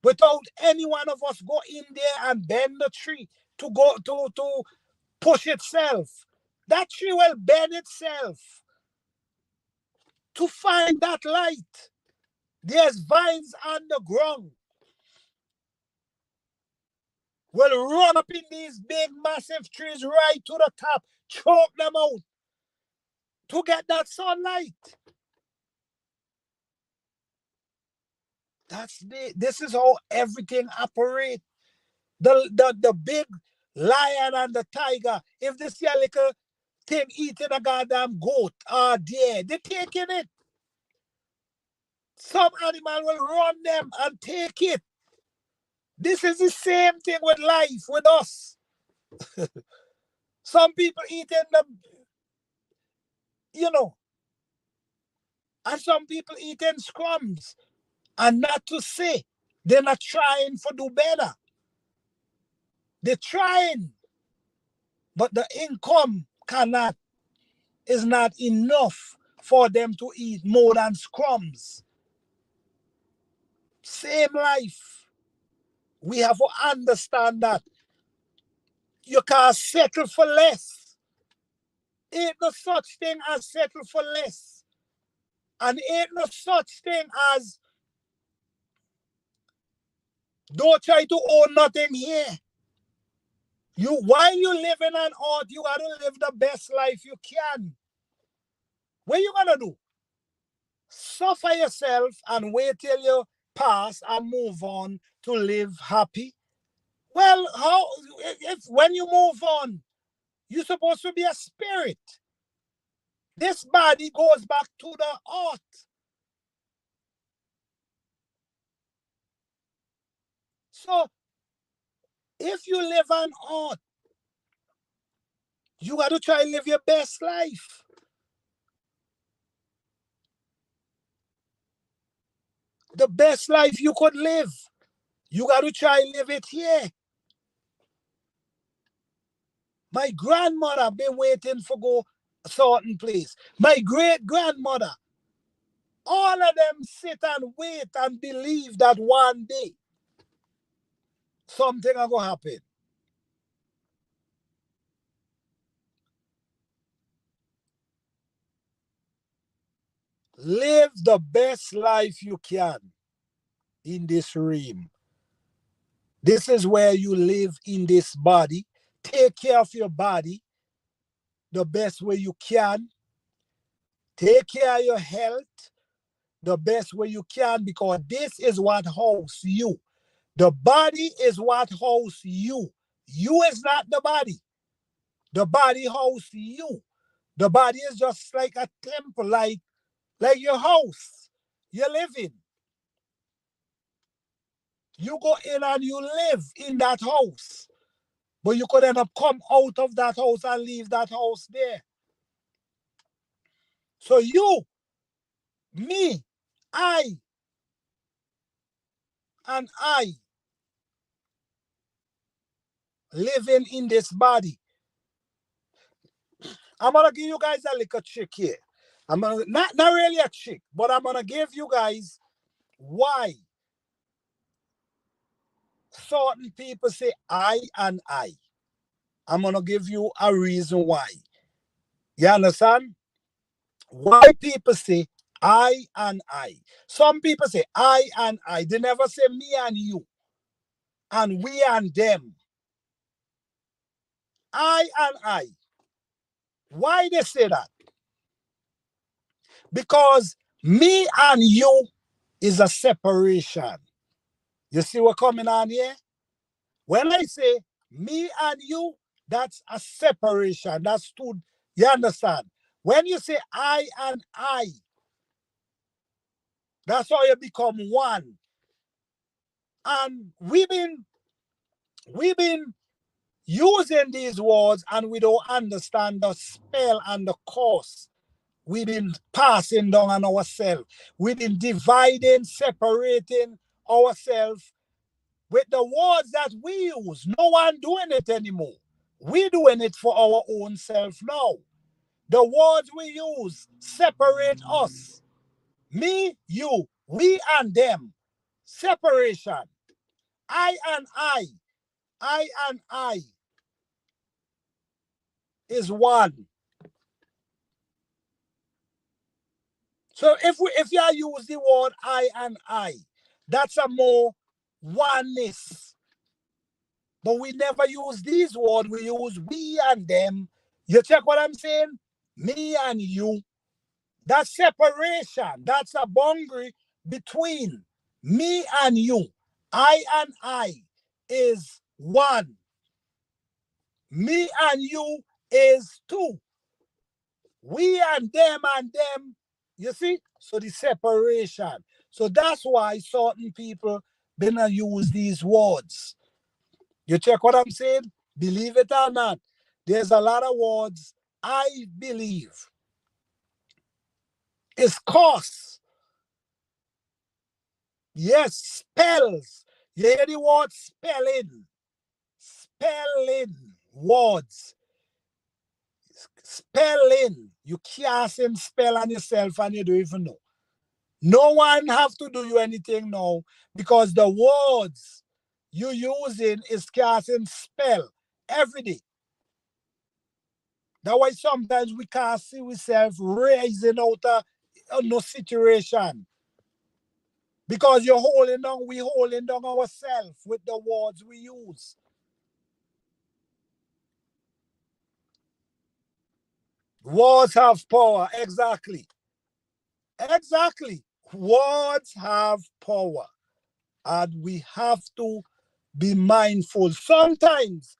without any one of us go in there and bend the tree to go to push itself. That tree will bend itself to find that light. There's vines on the ground. Will run up in these big massive trees right to the top, choke them out to get that sunlight. This is how everything operates. The big lion and the tiger, if they see a little thing eating a goddamn goat or deer, they're taking it. Some animal will run them and take it. This is the same thing with life, with us. Some people eating the, and some people eating scrums. And not to say they're not trying to do better. They're trying, but the income is not enough for them to eat more than scrums. Same life. We have to understand that you can't settle for less. Ain't no such thing as settle for less. And ain't no such thing as don't try to own nothing here. While you living on earth, you gotta live the best life you can. What you gonna do? Suffer yourself and wait till you pass and move on to live happy? Well, if when you move on, you're supposed to be a spirit. This body goes back to the earth. So if you live on earth, you got to try and live your best life. The best life you could live. You got to try and live it here. My grandmother been waiting for go a certain place. My great-grandmother. All of them sit and wait and believe that one day something are going to happen. Live the best life you can in this realm. This is where you live in this body. Take care of your body the best way you can. Take care of your health the best way you can, because this is what holds you. The body is what holds you. You is not the body. The body holds you. The body is just like a temple, like your house. You live in. You go in and you live in that house. But you could end up come out of that house and leave that house there. So you, me, I, and I living in this body. I'm gonna give you guys a little trick here. I'm gonna not really a trick, but I'm gonna give you guys why certain people say I and I. I'm gonna give you a reason why. You understand? Why people say I and I. Some people say I and I. They never say me and you. And we and them. I and I. Why they say that? Because me and you is a separation. You see what coming on here? When I say me and you, that's a separation. That's two. You understand? When you say I and I, that's how you become one. And we've been using these words and we don't understand the spell and the cause. We've been passing down on ourselves. We've been dividing, separating ourselves with the words that we use. No one doing it anymore. We're doing it for our own self now. The words we use separate us. Me, you, we and them. Separation. I and I. I and I is one. So if you use the word I and I, that's a more oneness. But we never use these words. We use we and them. You check what I'm saying? Me and you. That's separation. That's a boundary between me and you. I is one. Me and you is two. We and them. You see? So the separation. So that's why certain people been use these words. You check what I'm saying? Believe it or not, there's a lot of words I believe is cost. Yes, spells. You hear the word spelling. Spelling words. Spelling. You casting spell on yourself and you don't even know. No one have to do you anything now because the words you using is casting spell every day. That's why sometimes we can't see ourselves raising out of no situation. Because we holding down ourselves with the words we use. Words have power, exactly. Exactly. Words have power. And we have to be mindful. Sometimes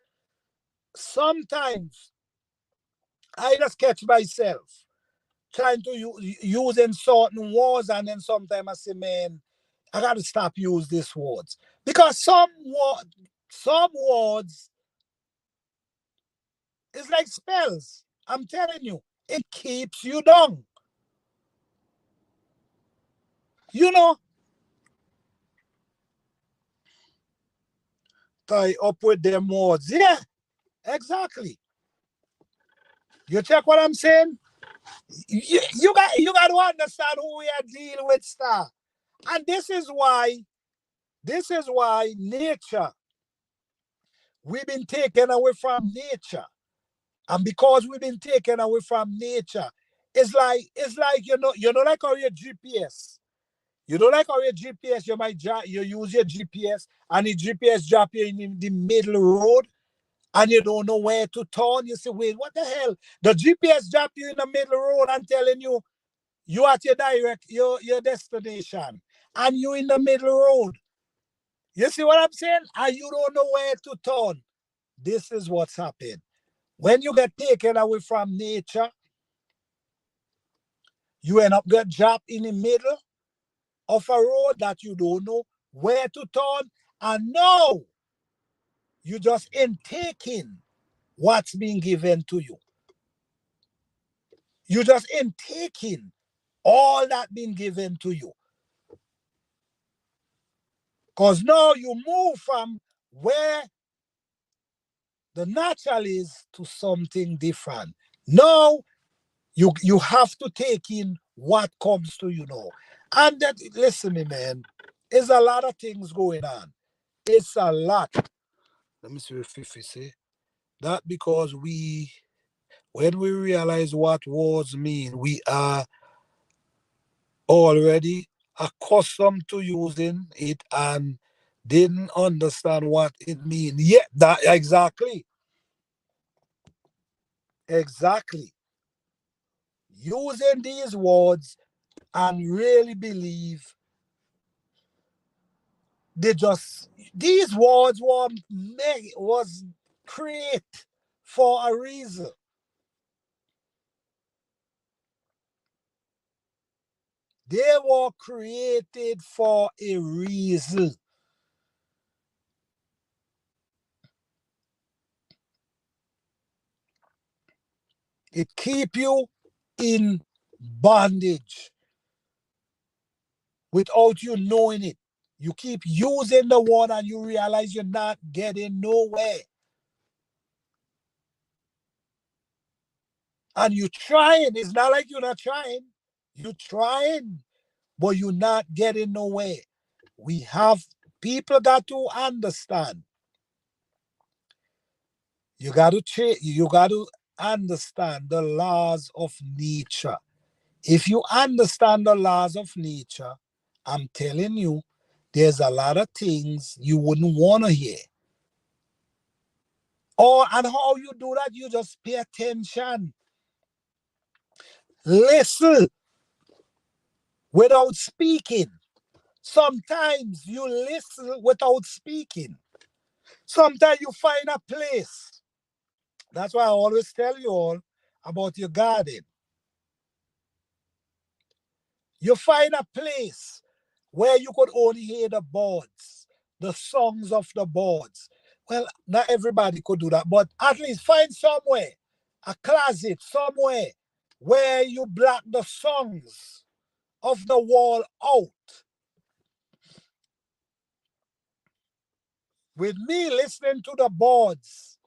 I just catch myself trying to using certain words, and then sometimes I say, man, I gotta stop use these words. Because some words is like spells. I'm telling you, it keeps you down. You know, tie up with them words. Yeah, exactly. You check what I'm saying? You got to understand who we are dealing with, star. And this is why nature, we've been taken away from nature. And because we've been taken away from nature, it's like like how your GPS. You know, like how your GPS, you use your GPS and the GPS drop you in the middle road and you don't know where to turn. You say, wait, what the hell? The GPS drop you in the middle road and telling you at your destination and you in the middle road. You see what I'm saying? And you don't know where to turn. This is what's happened. When you get taken away from nature, you end up get dropped in the middle of a road that you don't know where to turn. And now you just in taking what's being given to you. You just in taking all that being given to you. Because now you move from where the natural is to something different. Now you have to take in what comes to you now. And that, listen me, man, there's a lot of things going on. It's a lot. Let me see what Fifi say. That because when we realize what words mean, we are already accustomed to using it and didn't understand what it means. Yeah, that exactly. Using these words and really believe they just these words was created for a reason. They were created for a reason. It keep you in bondage without you knowing it. You keep using the word and you realize you're not getting nowhere. And you trying. It's not like you're not trying. You trying, but you're not getting nowhere. We have people got to understand. You got to you got to understand the laws of nature. If you understand the laws of nature, I'm telling you, there's a lot of things you wouldn't want to hear. Or and how you do that, you just pay attention. Listen without speaking. Sometimes you listen without speaking. Sometimes you find a place. That's why I always tell you all about your garden. You find a place where you could only hear the birds, the songs of the birds. Well, not everybody could do that, but at least find somewhere, a closet, somewhere where you block the songs of the wall out. With me listening to the birds,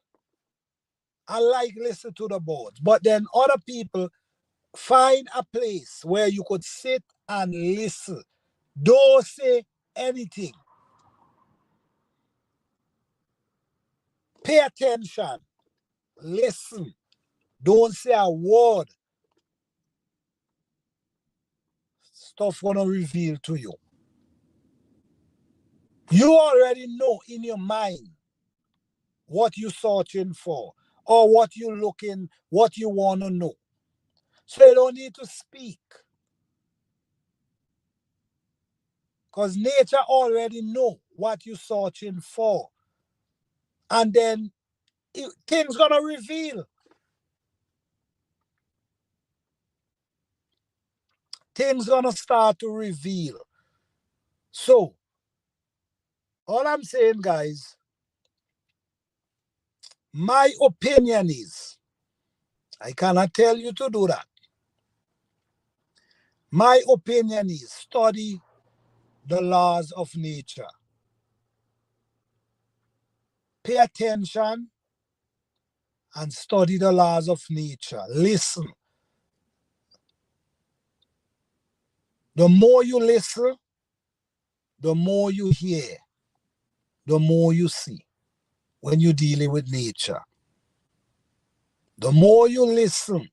I like listen to the birds. But then other people find a place where you could sit and listen. Don't say anything. Pay attention. Listen. Don't say a word. Stuff gonna reveal to you. You already know in your mind what you're searching for or what you're looking, what you want to know. So you don't need to speak. Because nature already know what you're searching for. And then things gonna reveal. Things gonna start to reveal. So, all I'm saying, guys, my opinion is, I cannot tell you to do that. My opinion is study the laws of nature. Pay attention and study the laws of nature. Listen. The more you listen, the more you hear, the more you see when you're dealing with nature. The more you listen,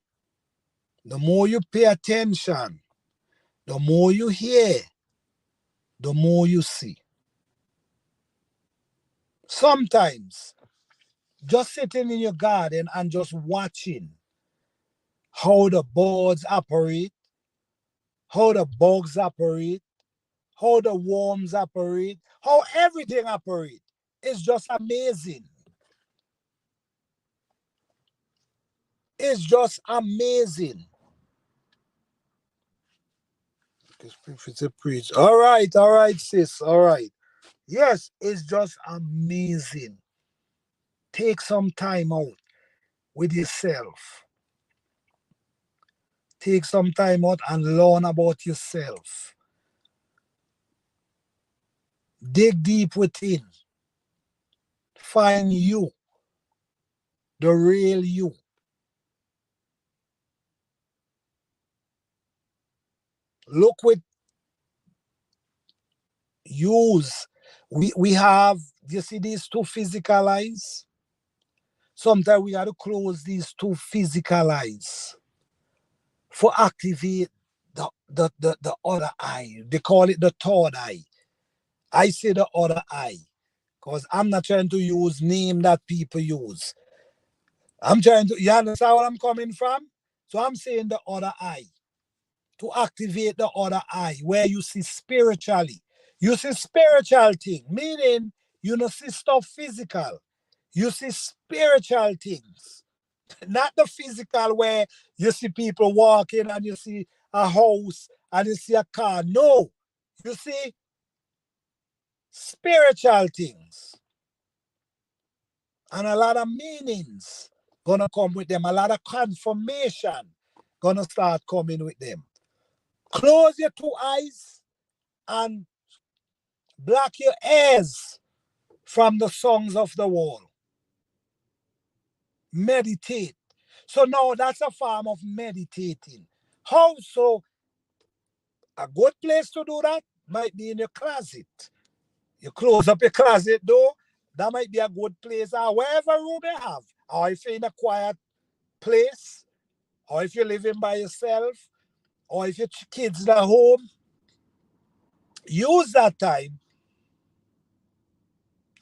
the more you pay attention, the more you hear, the more you see. Sometimes just sitting in your garden and just watching how the birds operate, how the bugs operate, how the worms operate, how everything operates. It's just amazing. It's just amazing. It's a preach. All right, sis. All right. Yes, it's just amazing. Take some time out with yourself. Take some time out and learn about yourself. Dig deep within. Find you, the real you. Look with use. We have, you see these two physical eyes? Sometimes we got to close these two physical eyes for activate the other eye. They call it the third eye. I say the other eye because I'm not trying to use name that people use. I'm trying to, you understand where I'm coming from? So I'm saying the other eye to activate the other eye where you see spiritually. You see spiritual thing, meaning you don't see stuff physical. You see spiritual things, not the physical where you see people walking and you see a house and you see a car. No, you see spiritual things and a lot of meanings gonna come with them. A lot of confirmation gonna start coming with them. Close your two eyes and block your ears from the songs of the world. Meditate. So now that's a form of meditating. How so? A good place to do that might be in your closet. You close up your closet door, that might be a good place, or wherever room you have. Or if you're in a quiet place, or if you're living by yourself, or if your kids are home, use that time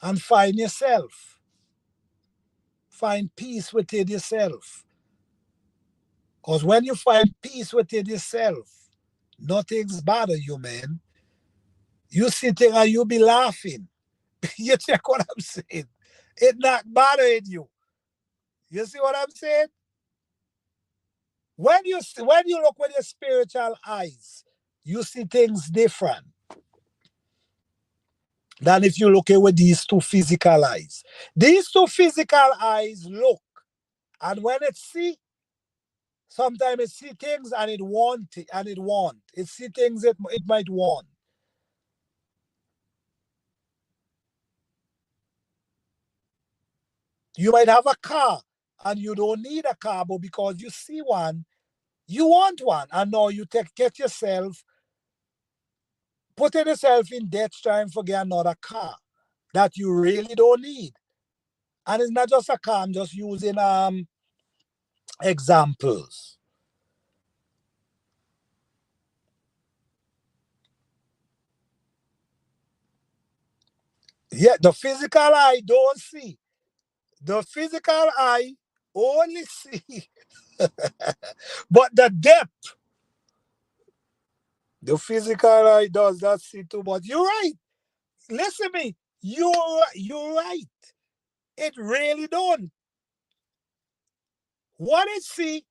and find yourself. Find peace within yourself. Because when you find peace within yourself, nothing's bother you, man. You sitting and you be laughing. You check what I'm saying? It not bothering you. You see what I'm saying? When you look with your spiritual eyes, you see things different than if you look at with these two physical eyes. These two physical eyes look, and when it see, sometimes it see things and it want it and it want. It see things it might want. You might have a car and you don't need a car, but because you see one, you want one, and now you get yourself putting yourself in debt trying to get another car that you really don't need. And it's not just a car, I'm just using examples. Yeah, the physical eye don't see. The physical eye only see, but the depth, the physical eye does not see too much. You're right. Listen to me. You're right. It really don't. What it see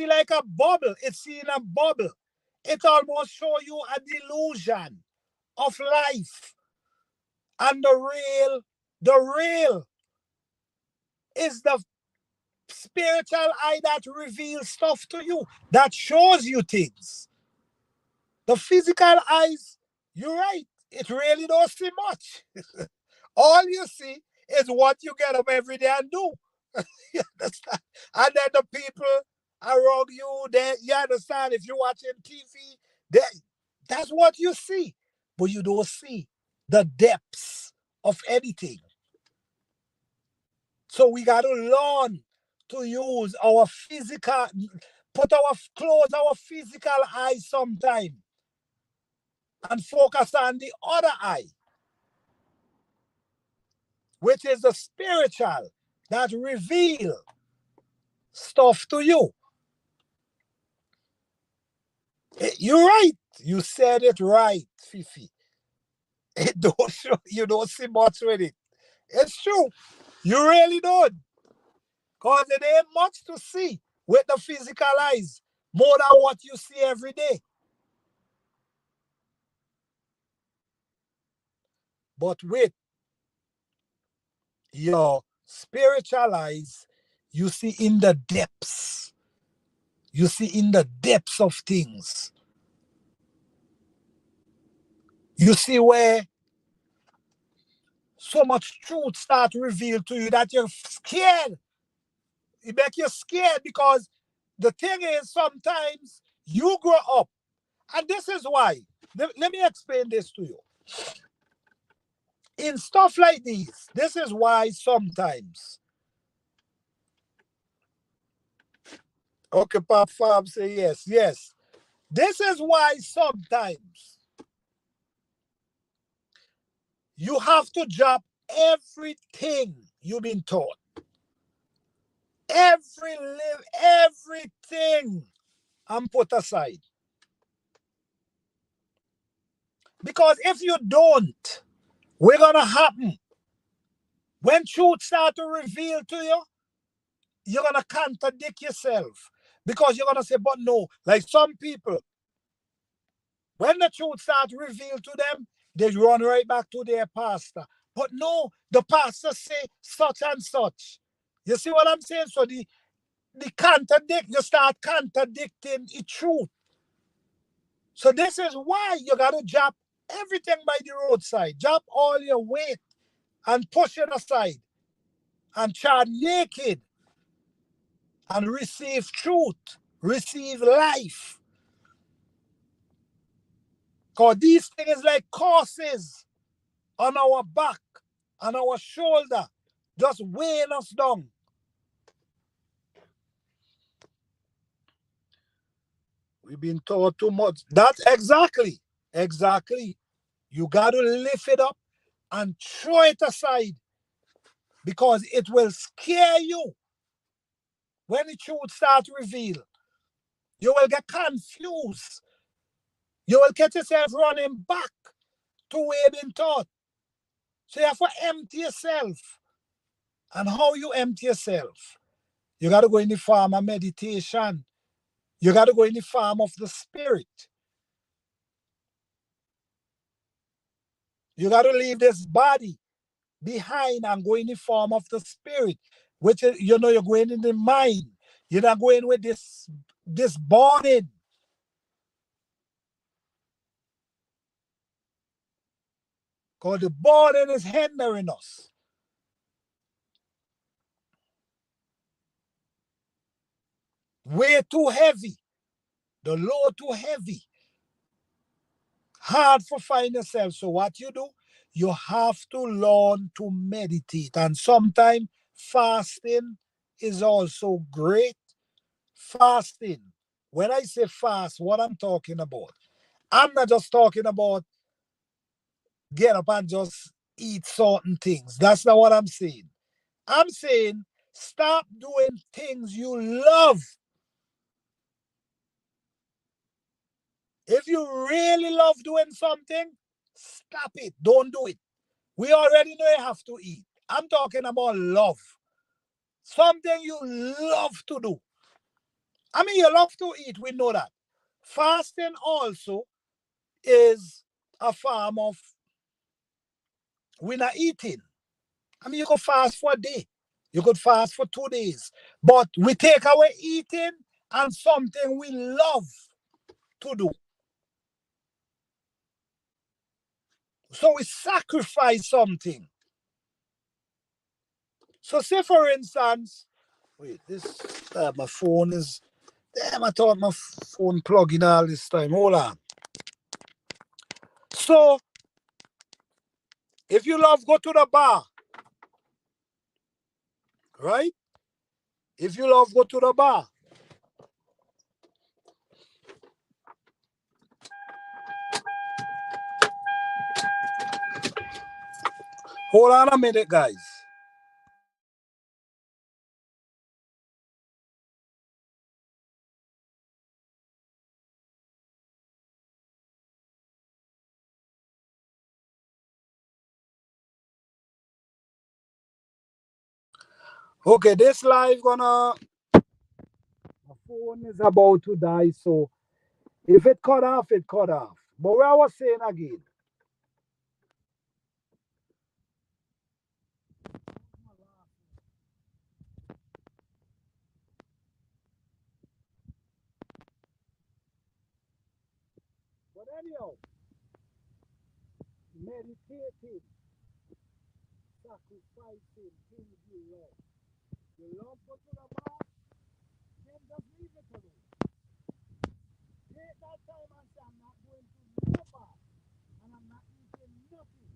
like a bubble. It's in a bubble. It almost show you a delusion of life. And the real is the spiritual eye that reveals stuff to you, that shows you things. The physical eyes, you're right, it really don't see much. All you see is what you get up every day and do. You understand? And then the people around you, you understand, if you're watching TV, they, that's what you see. But you don't see the depths of anything. So we got to learn to use our physical, close our physical eye sometime and focus on the other eye, which is the spiritual that reveal stuff to you. You're right. You said it right, Fifi. It don't show, you don't see much with it. It's true. You really don't. Because it ain't much to see with the physical eyes more than what you see every day. But with your spiritual eyes, you see in the depths. You see in the depths of things. You see where so much truth start to reveal to you that you're scared. It make you scared because the thing is sometimes you grow up. And this is why. Let me explain this to you. In stuff like this is why sometimes. Okay, Pop Farm say yes, yes. This is why sometimes you have to drop everything you've been taught. Everything and put aside. Because if you don't, what's gonna happen? When truth start to reveal to you, you're gonna contradict yourself. Because you're gonna say, but no, like some people, when the truth starts to reveal to them, they run right back to their pastor. But no, the pastor say such and such. You see what I'm saying? So the contradict, you start contradicting the truth. So this is why you gotta drop everything by the roadside. Drop all your weight and push it aside and try naked and receive truth, receive life. Because these things like courses on our back, on our shoulder, just weighing us down. We've been taught too much. That's exactly. You got to lift it up and throw it aside because it will scare you when the truth starts to reveal. You will get confused. You will get yourself running back to where you've been taught. So you have to empty yourself. And how you empty yourself? You got to go in the form of meditation. You got to go in the form of the spirit. You got to leave this body behind and go in the form of the spirit, which is, you're going in the mind. You're not going with this burning. Because the burden is hindering us. Way too heavy. The load too heavy. Hard for find yourself. So what you do, you have to learn to meditate. And sometimes fasting is also great. Fasting. When I say fast, what I'm talking about, I'm not just talking about get up and just eat certain things. That's not what I'm saying. I'm saying stop doing things you love. If you really love doing something, stop it. Don't do it. We already know you have to eat. I'm talking about love. Something you love to do. I mean, you love to eat. We know that. Fasting also is a form of we're not eating. I mean, you could fast for a day. You could fast for 2 days. But we take away eating and something we love to do. So we sacrifice something. So say for instance, wait, this my phone is damn, I thought my phone plugging all this time. Hold on. So if you love go to the bar, right? If you love go to the bar, hold on a minute, guys. Okay, this live gonna my phone is about to die, so if it cut off, it cut off. But what I was saying again, but anyhow, meditating, sacrificing things you love. You love go to the bar, then just leave it alone. Take that time and say, I'm not going to no bar, and I'm not eating nothing.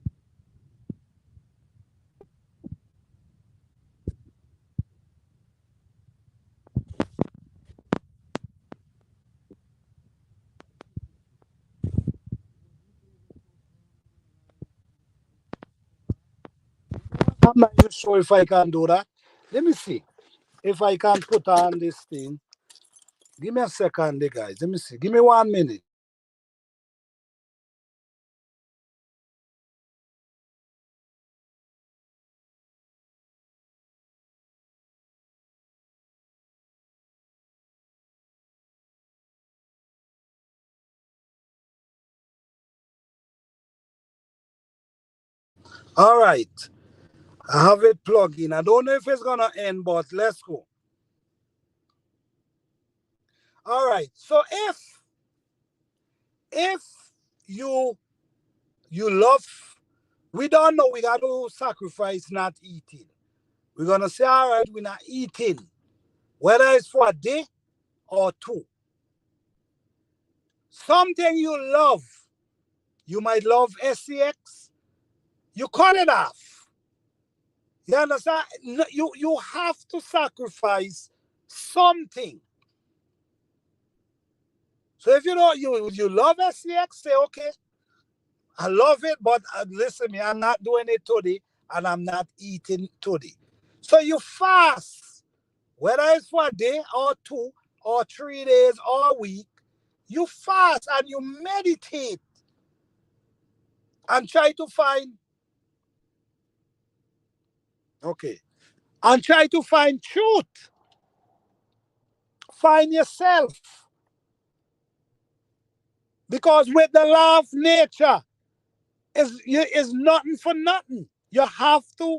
I'm not even sure if I can do that. Let me see if I can put on this thing. Give me a second, guys. Let me see. Give me 1 minute. All right. I have it plugged in. I don't know if it's gonna end, but let's go. All right. So if you love, we don't know we gotta sacrifice not eating. We're gonna say, all right, we're not eating. whether it's for a day or two. Something you love, you might love sex, you cut it off. You understand? You have to sacrifice something. So if you don't, you love sex, say okay, I love it, but listen, me, I'm not doing it today, and I'm not eating today. So you fast, whether it's for a day or two or 3 days or a week. You fast and you meditate and try to find, okay, and try to find truth. Find yourself. Because with the law of nature, is nothing for nothing. You have to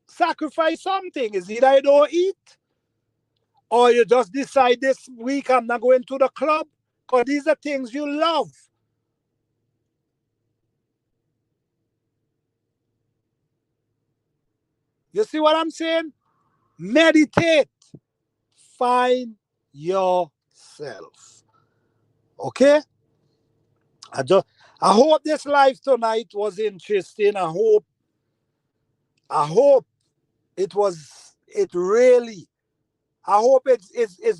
sacrifice something. It's either you don't eat or you just decide this week I'm not going to the club. Because these are things you love. You see what I'm saying? Meditate. Find yourself. Okay? I just I hope this live tonight was interesting. I hope it really, I hope it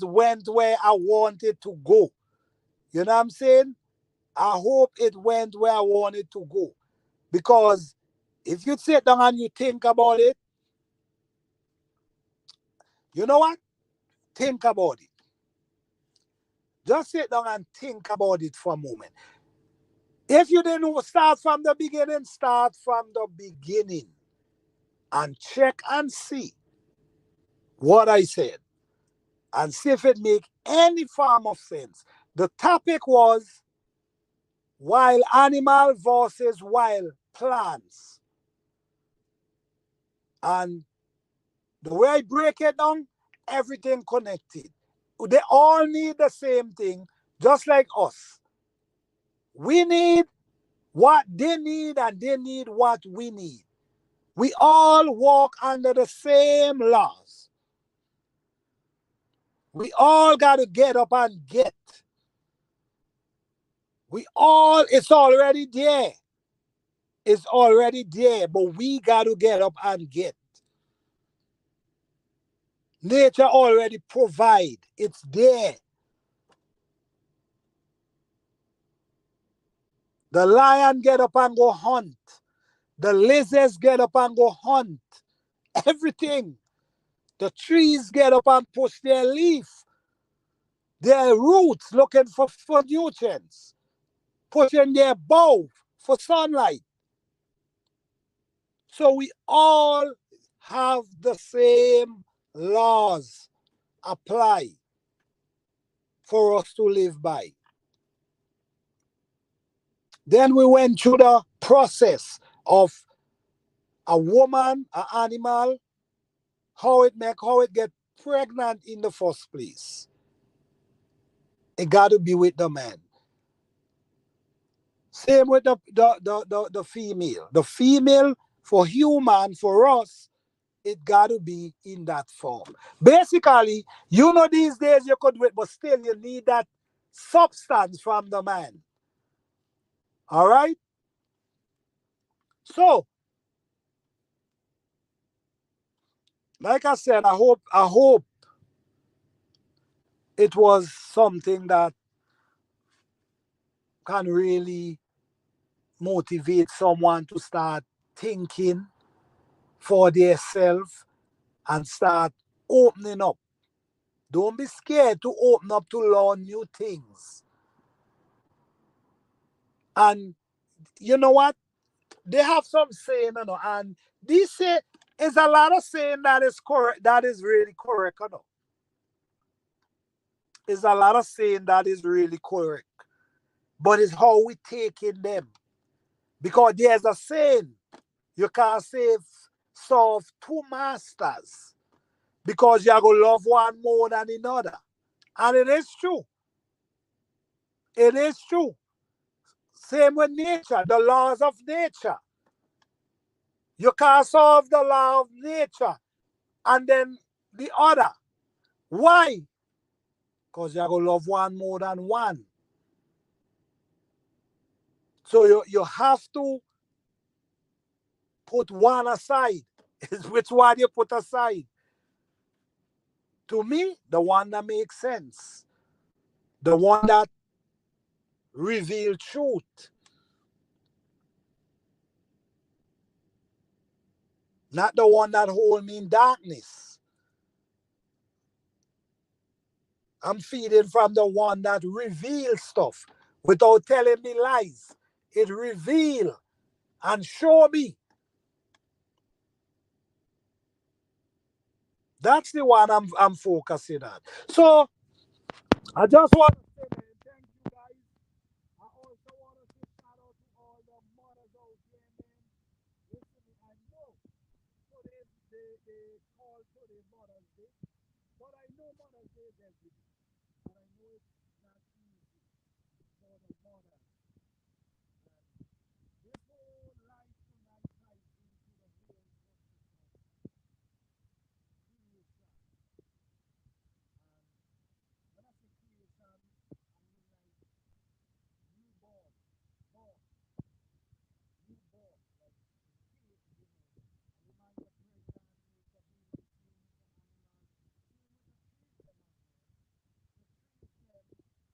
went where I wanted to go. You know what I'm saying? I hope it went where I wanted to go. Because if you sit down and you think about it, you know what? Think about it. Just sit down and think about it for a moment. If you didn't start from the beginning, start from the beginning and check and see what I said and see if it make any form of sense. The topic was wild animal versus wild plants. And the way I break it down, everything connected. They all need the same thing, just like us. We need what they need and they need what we need. We all walk under the same laws. We all got to get up and get. It's already there. It's already there, but we got to get up and get. Nature already provide. It's there. The lion get up and go hunt. The lizards get up and go hunt. Everything. The trees get up and push their leaf, their roots looking for nutrients, pushing their bough for sunlight. So we all have the same laws apply for us to live by. Then we went through the process of a woman, an animal, how it get pregnant in the first place. It got to be with the man. Same with the female. The female for human, for us, it got to be in that form. Basically, these days you could wait, but still you need that substance from the man. All right? So, like I said, I hope it was something that can really motivate someone to start thinking for themselves and start opening up. Don't be scared to open up to learn new things. And you know what? They have some saying, and this say is a lot of saying that is correct, that is really correct, It's a lot of saying that is really correct. But it's how we take in them. Because there's a saying, you can't serve two masters because you're going to love one more than another. And it is true. It is true. Same with nature, the laws of nature. You can't solve the law of nature and then the other. Why? Because you're going to love one more than one. So you have to put one aside. Which one you put aside? To me, the one that makes sense. The one that reveals truth. Not the one that hold me in darkness. I'm feeding from the one that reveals stuff without telling me lies. It reveal and show me. That's the one I'm focusing on. So I just want to say, man, thank you guys. I also want to say shout out to all the mothers out there, man. Listen, I know today they call today Mother's Day, but I know Mother's Day is every day. And I know it's not easy for the mothers. This whole life tonight ties into the whole creation. And when I say creation, I mean like newborn, born, newborn, like the kid, a woman get pregnant, make a baby, same with the animal, same with the creation as well. The creation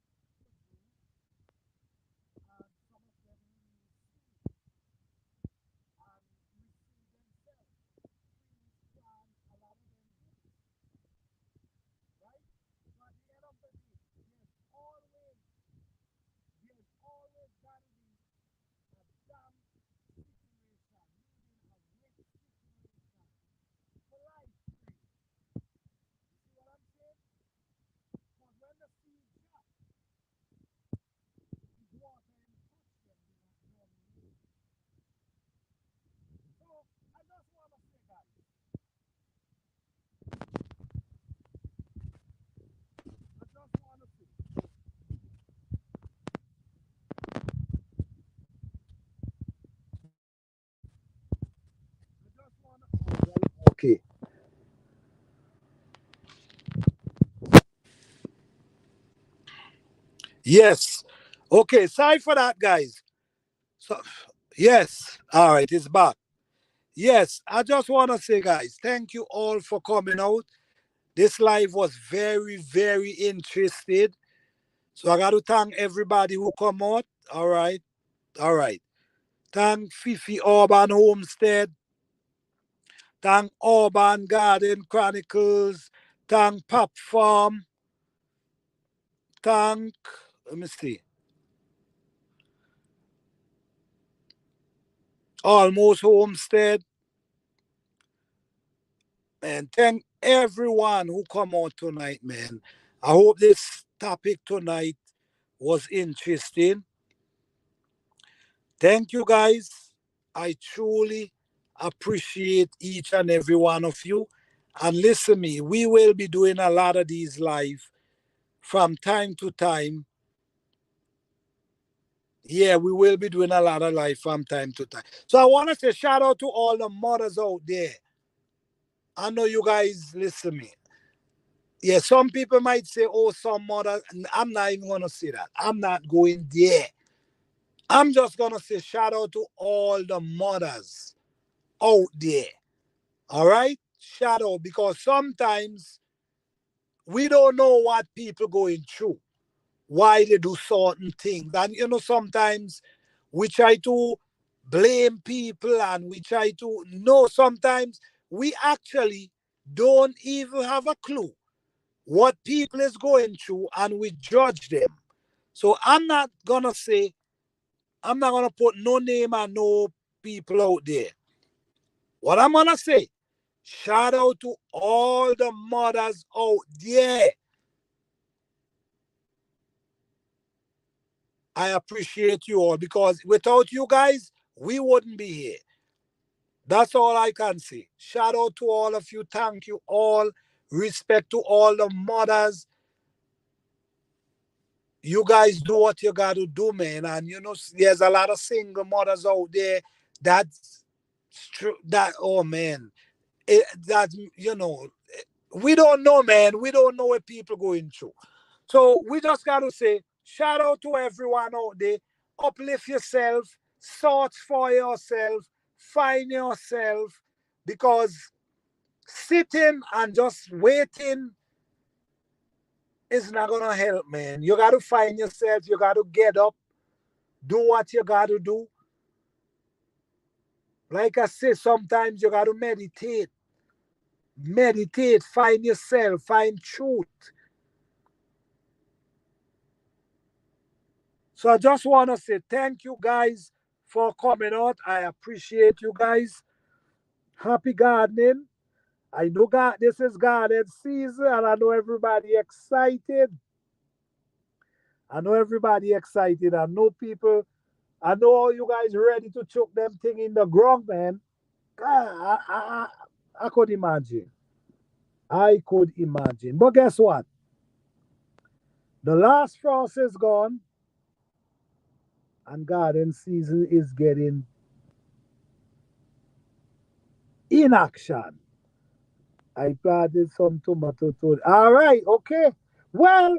produce, and some of them release seed, and receive themselves. Trees, plants, a lot of them do, right? So at the end of the day, there's always got to be a damn situation, meaning a wet situation for life to breathe. You see what I'm saying? Because when the seed drop, if water and touch them, they not germinate. So I just want to say, guys, I just want to say, I just want to. Okay. Yes. Okay. Sorry for that, guys. So, yes. All right. It's back. Yes. I just want to say, guys, thank you all for coming out. This live was very, very interested. So I got to thank everybody who come out. All right. All right. Thank Fifi Urban Homestead. Thank Urban Garden Chronicles. Thank Pop Farm. Thank, let me see, Almost Homestead. And thank everyone who come out tonight, man. I hope this topic tonight was interesting. Thank you, guys. I truly appreciate each and every one of you. And listen me, we will be doing a lot of these live from time to time. Yeah, we will be doing a lot of live from time to time. So I want to say shout out to all the mothers out there. I know you guys listen me. Yeah, some people might say, oh, some mothers. I'm not even gonna say that. I'm not going there. I'm just gonna say shout out to all the mothers out there. All right? Shout out because sometimes we don't know what people going through, why they do certain things. And sometimes we try to blame people and we try to know sometimes we actually don't even have a clue what people is going through and we judge them. So I'm not gonna put no name and no people out there. What I'm gonna say, shout out to all the mothers out there. I appreciate you all because without you guys, we wouldn't be here. That's all I can say. Shout out to all of you. Thank you all. Respect to all the mothers. You guys do what you got to do, man. And there's a lot of single mothers out there that's true. That oh man, that. We don't know, man. We don't know what people going through. So we just got to say, shout out to everyone out there. Uplift yourself, search for yourself, find yourself, because sitting and just waiting is not gonna help, man. You got to find yourself. You got to get up, do what you got to do. Like I say, sometimes you got to meditate. Meditate, find yourself, find truth. So I just want to say thank you guys for coming out. I appreciate you guys. Happy gardening. I know God, this is garden season, and I know everybody excited. I know everybody excited. I know people. I know all you guys ready to chuck them thing in the ground, man. God, I could imagine. I could imagine. But guess what? The last frost is gone, and garden season is getting in action. I planted some tomato too. All right, okay. Well,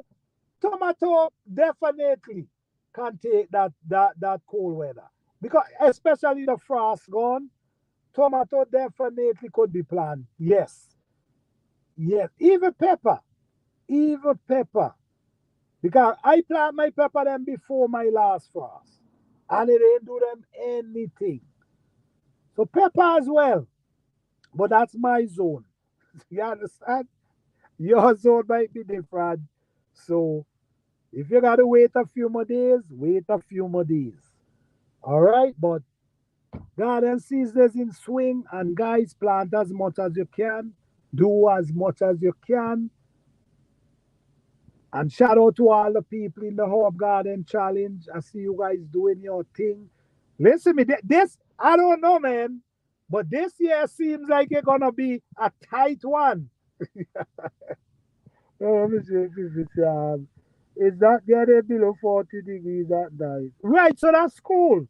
tomato definitely can take that cold weather, because especially the frost gone. Tomato definitely could be planted. Yes, yes. Even pepper, because I plant my pepper them before my last frost, and it ain't do them anything. So pepper as well, but that's my zone. You understand? Your zone might be different. So if you gotta wait a few more days, wait a few more days. All right, but garden season is in swing, and guys, plant as much as you can, do as much as you can, and shout out to all the people in the Herb Garden Challenge. I see you guys doing your thing. Listen, me, this I don't know, man, but this year seems like it's gonna be a tight one. Oh, let me see if it's it's not getting below 40 degrees at night. Right, so that's cool.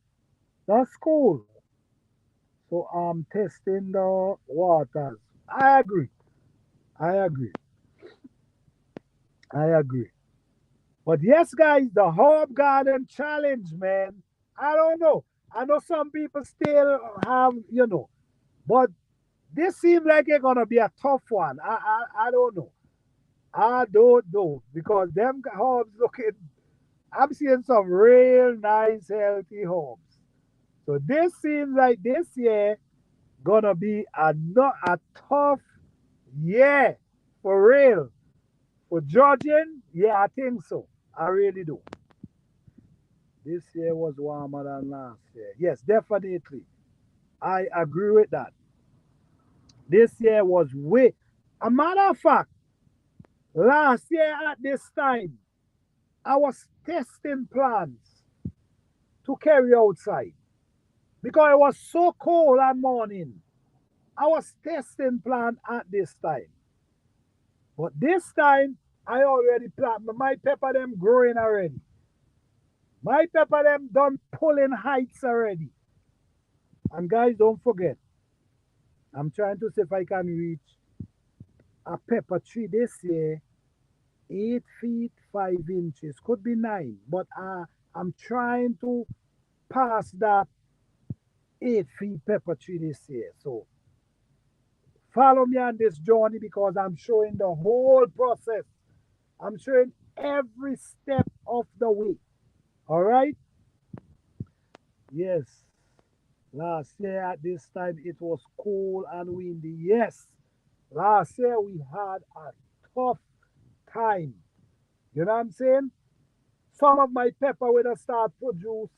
That's cool. So I'm testing the waters. I agree. I agree. I agree. But yes, guys, the Herb Garden Challenge, man. I don't know. I know some people still have, but this seems like it's gonna be a tough one. I don't know. I don't know, because them herbs looking. I'm seeing some real nice healthy herbs. So this seems like this year gonna be a not a tough year for real. For judging, yeah, I think so. I really do. This year was warmer than last year. Yes, definitely. I agree with that. This year was way. A matter of fact, last year at this time, I was testing plants to carry outside because it was so cold that morning. I was testing plant at this time. But this time, I already plant my pepper them growing already. My pepper them done pulling heights already. And guys, don't forget, I'm trying to see if I can reach a pepper tree this year, 8 feet 5 inches. Could be 9, but I'm trying to pass that 8 feet pepper tree this year. So follow me on this journey, because I'm showing the whole process. I'm showing every step of the way. All right? Yes. Last year at this time it was cold and windy. Yes. Last year we had a tough time. You know what I'm saying? Some of my pepper will start produce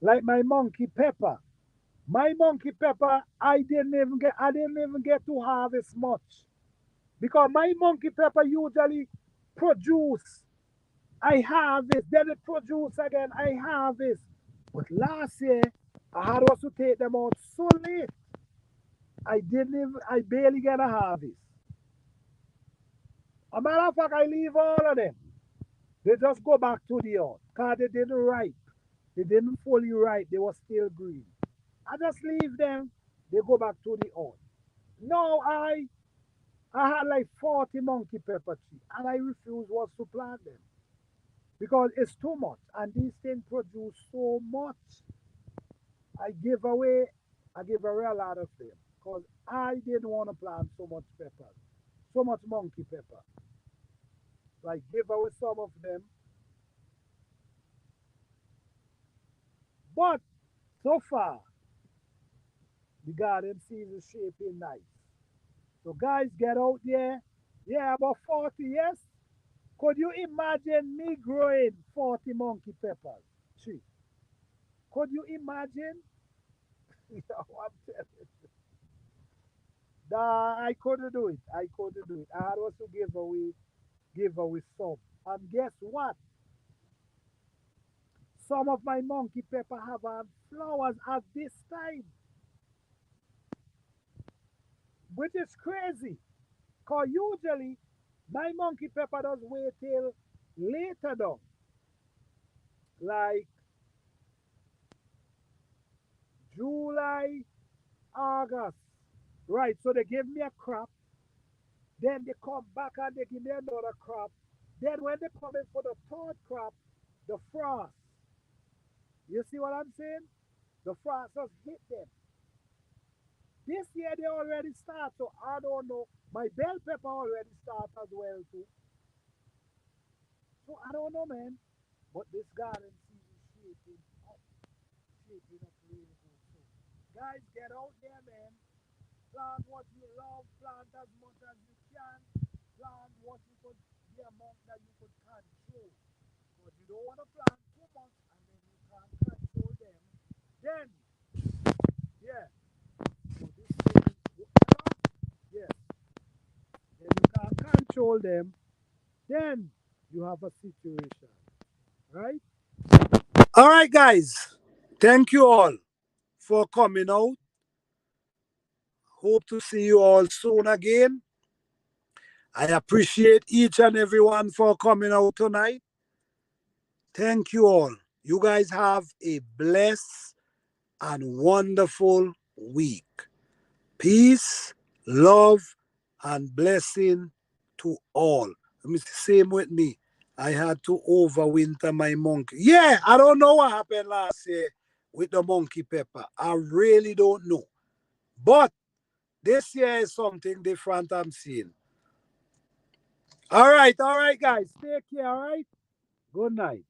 like my monkey pepper. My monkey pepper, I didn't even get to harvest much, because my monkey pepper usually produce. I harvest, then it produce again. I harvest. But last year, I had also take them out so late. I barely get a harvest. A matter of fact, I leave all of them. They just go back to the earth because they didn't ripe. They didn't fully ripe. They were still green. I just leave them. They go back to the earth. No, I had like 40 monkey pepper trees, and I refused was to plant them because it's too much, and these things produce so much. I give away, I give away a lot of them because I didn't want to plant so much pepper, so much monkey pepper. Like give away some of them, but so far the garden season is shaping nice. So guys, get out there. Yeah, about 40 years. Could you imagine me growing 40 monkey peppers? Tree. Could you imagine? You know, I'm telling you. Nah, I couldn't do it. I couldn't do it. I had also give away some. And guess what? Some of my monkey pepper have flowers at this time, which is crazy. Cause usually my monkey pepper does wait till later though, like July, August. Right, so they give me a crop, then they come back and they give me another crop. Then when they come in for the third crop, the frost. You see what I'm saying? The frost just hit them. This year they already start, so I don't know. My bell pepper already start as well too. So I don't know, man. But this garden season shaping up really good. So guys, get out there, man. Plant what you love, plant as much as you can, plant what you could, the amount that you could control. But you don't want to plant too much and then you can't control them. Then, yeah, so this is, yes, then you can't control them. Then you have a situation, right? All right, guys. Thank you all for coming out. Hope to see you all soon again. I appreciate each and everyone for coming out tonight. Thank you all. You guys have a blessed and wonderful week. Peace, love, and blessing to all. Let me same with me. I had to overwinter my monkey. Yeah, I don't know what happened last year with the monkey pepper. I really don't know. But this year is something different I'm seeing. All right, guys. Take care, all right? Good night.